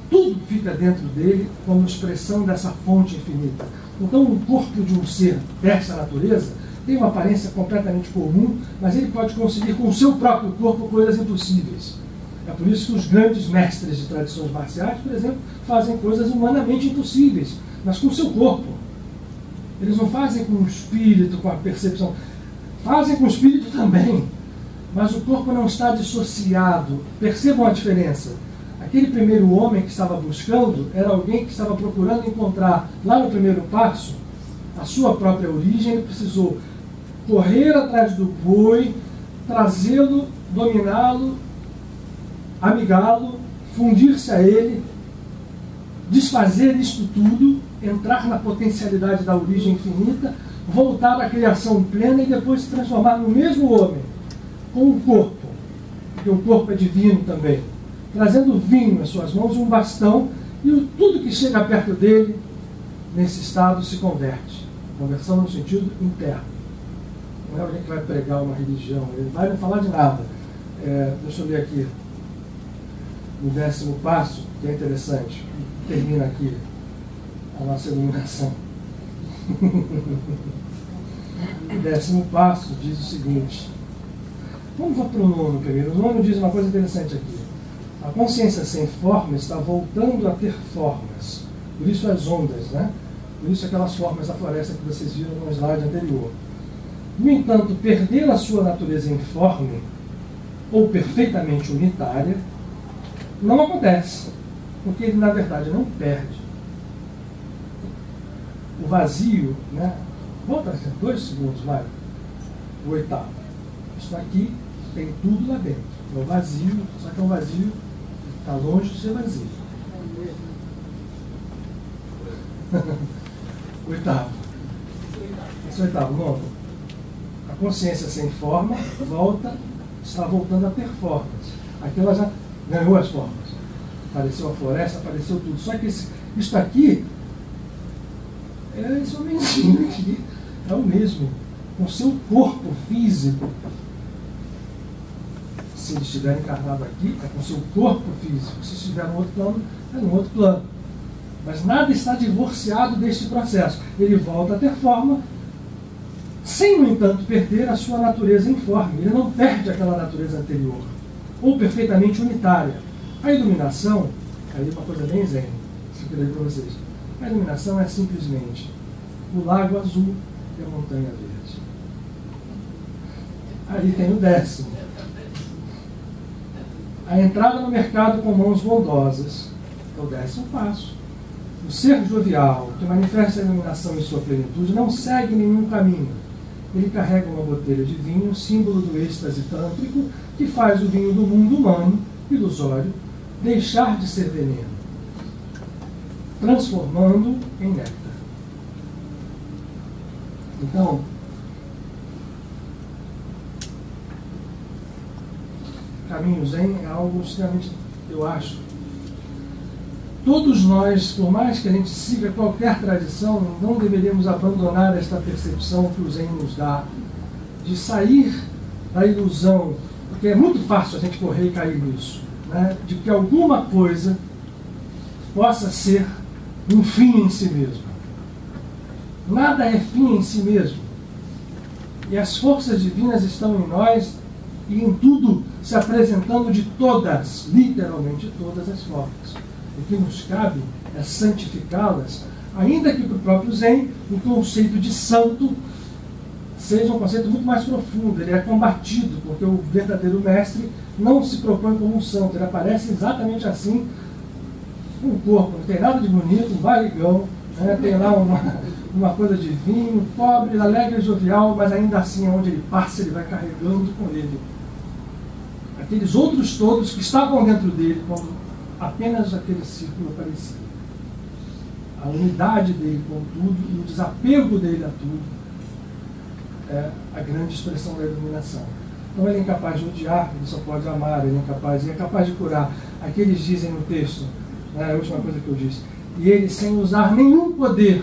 A: tudo fica dentro dele como expressão dessa fonte infinita. Então, o corpo de um ser dessa natureza tem uma aparência completamente comum, mas ele pode conseguir com o seu próprio corpo coisas impossíveis. É por isso que os grandes mestres de tradições marciais, por exemplo, fazem coisas humanamente impossíveis, mas com o seu corpo. Eles não fazem com o espírito, com a percepção. Fazem com o espírito também, mas o corpo não está dissociado. Percebam a diferença. Aquele primeiro homem que estava buscando era alguém que estava procurando encontrar, lá no primeiro passo, a sua própria origem. Ele precisou correr atrás do boi, trazê-lo, dominá-lo, amigá-lo, fundir-se a ele, desfazer isto tudo, entrar na potencialidade da origem infinita, voltar à criação plena e depois se transformar no mesmo homem, com o corpo, porque o corpo é divino também, trazendo vinho às suas mãos, um bastão, e tudo que chega perto dele, nesse estado, se converte. Conversão no sentido interno. Não é alguém que vai pregar uma religião, ele vai não falar de nada. Deixa eu ler aqui. No 10º passo, que é interessante, termina aqui a nossa iluminação. O 10º passo diz o seguinte. Vamos para o 9º primeiro. O 9º diz uma coisa interessante aqui. A consciência sem forma está voltando a ter formas. Por isso as ondas, né? Por isso aquelas formas da floresta que vocês viram no slide anterior. No entanto, perder a sua natureza informe ou perfeitamente unitária não acontece, porque ele na verdade não perde. O vazio, né? Volta 2 segundos, vai. O 8º. Isso aqui tem tudo lá dentro. É o vazio, só que é um vazio que está longe de ser vazio. 8º. Esse 8º, novo. A consciência sem forma está voltando a ter formas. Aqui ela já ganhou as formas. Apareceu a floresta, apareceu tudo. Só que isso aqui, esse homenzinho aqui, é o mesmo. Com seu corpo físico. Se ele estiver encarnado aqui, é com seu corpo físico. Se estiver no outro plano, é no outro plano. Mas nada está divorciado deste processo. Ele volta a ter forma, sem, no entanto, perder a sua natureza informe. Ele não perde aquela natureza anterior, ou perfeitamente unitária. A iluminação, aí é uma coisa bem zen, se eu quero para vocês. A iluminação é simplesmente o lago azul e a montanha verde. Aí tem o 10º. A entrada no mercado com mãos bondosas é o 10º passo. O ser jovial, que manifesta a iluminação em sua plenitude, não segue nenhum caminho. Ele carrega uma botelha de vinho, símbolo do êxtase tântrico, que faz o vinho do mundo humano, ilusório, deixar de ser veneno, transformando em néctar. Então, caminho zen é algo extremamente, eu acho. Todos nós, por mais que a gente siga qualquer tradição, não deveríamos abandonar esta percepção que o Zen nos dá, de sair da ilusão, porque é muito fácil a gente correr e cair nisso, né? De que alguma coisa possa ser um fim em si mesmo. Nada é fim em si mesmo. E as forças divinas estão em nós e em tudo, se apresentando de todas, literalmente todas as formas. O que nos cabe é santificá-las, ainda que para o próprio Zen o conceito de santo seja um conceito muito mais profundo. Ele é combatido, porque o verdadeiro mestre não se propõe como um santo. Ele aparece exatamente assim, com o corpo, não tem nada de bonito, um barrigão, né? Tem lá uma coisa de vinho, pobre, alegre, jovial, mas ainda assim, onde ele passa, ele vai carregando com ele aqueles outros todos que estavam dentro dele quando apenas aquele círculo aparecia. A unidade dele com tudo e o desapego dele a tudo é a grande expressão da iluminação. Então ele é incapaz de odiar, ele só pode amar, ele é capaz de curar. Aqui eles dizem no texto, né, a última coisa que eu disse, e ele, sem usar nenhum poder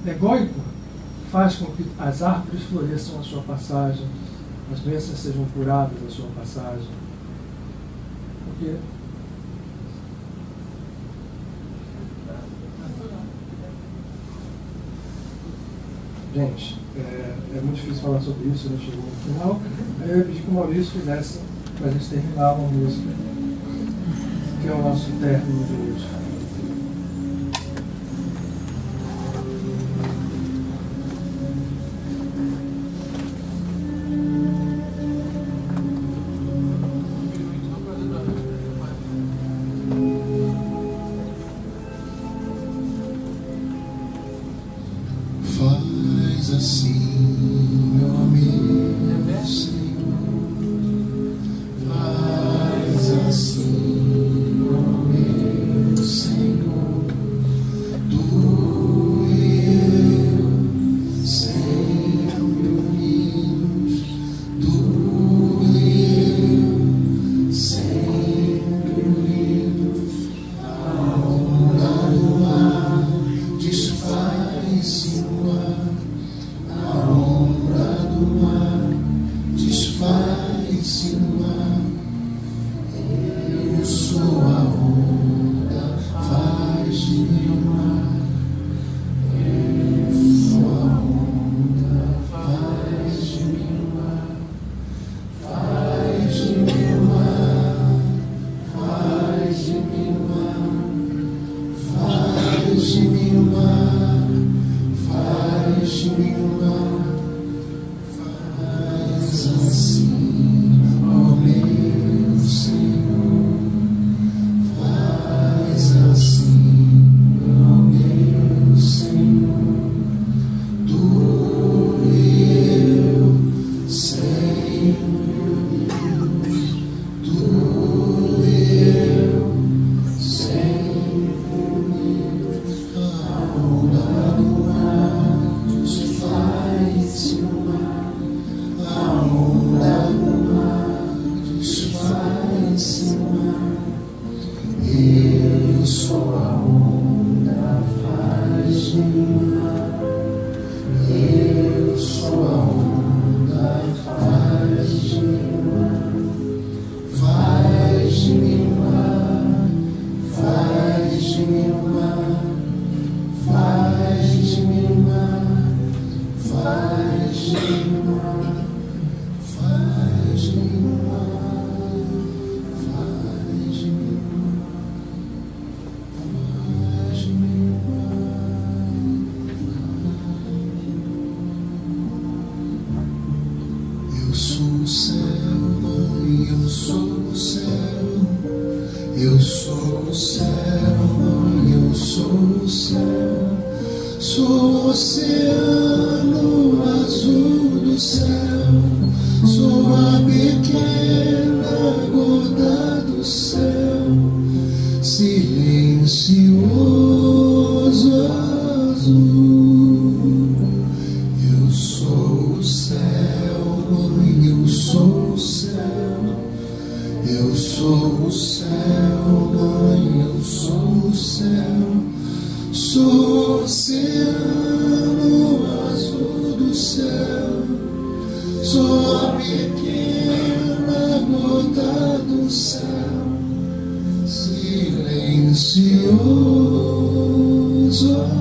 A: egóico, faz com que as árvores floresçam à sua passagem, as doenças sejam curadas à sua passagem. Porque gente, é muito difícil falar sobre isso, a gente chegou no final. Aí eu ia pedir que o Maurício fizesse para a gente terminar uma música, que é o nosso término de hoje.
C: Desfaz-se o ar, a ombra Sou o oceano azul do céu, sou a pequena gota do céu, silencioso azul. Eu sou o céu, mãe, eu sou o céu. Eu sou o céu, mãe, eu sou o céu. Sou o oceano azul do céu, sou a pequena gota do céu, silencioso azul.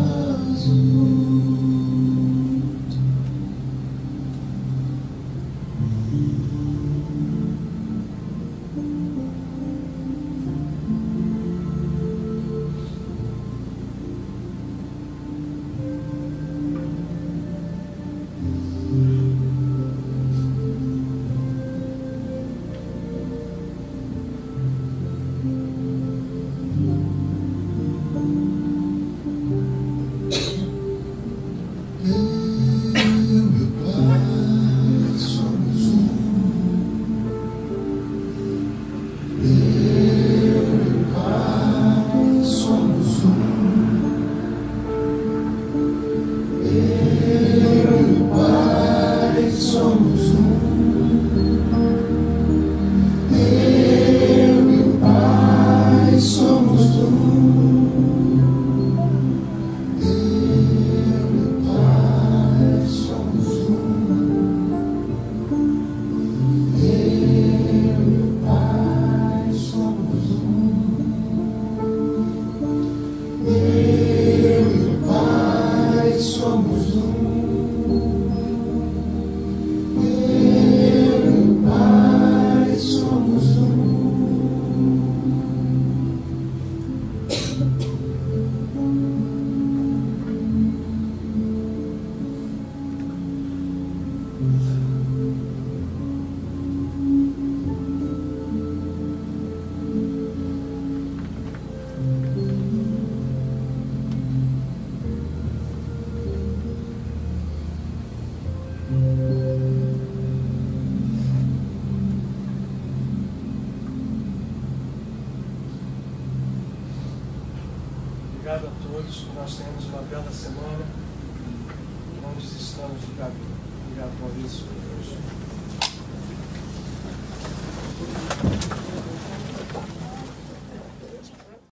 A: Obrigado a todos, que nós tenhamos uma bela semana. Não desistamos do caminho. Obrigado, Maurício.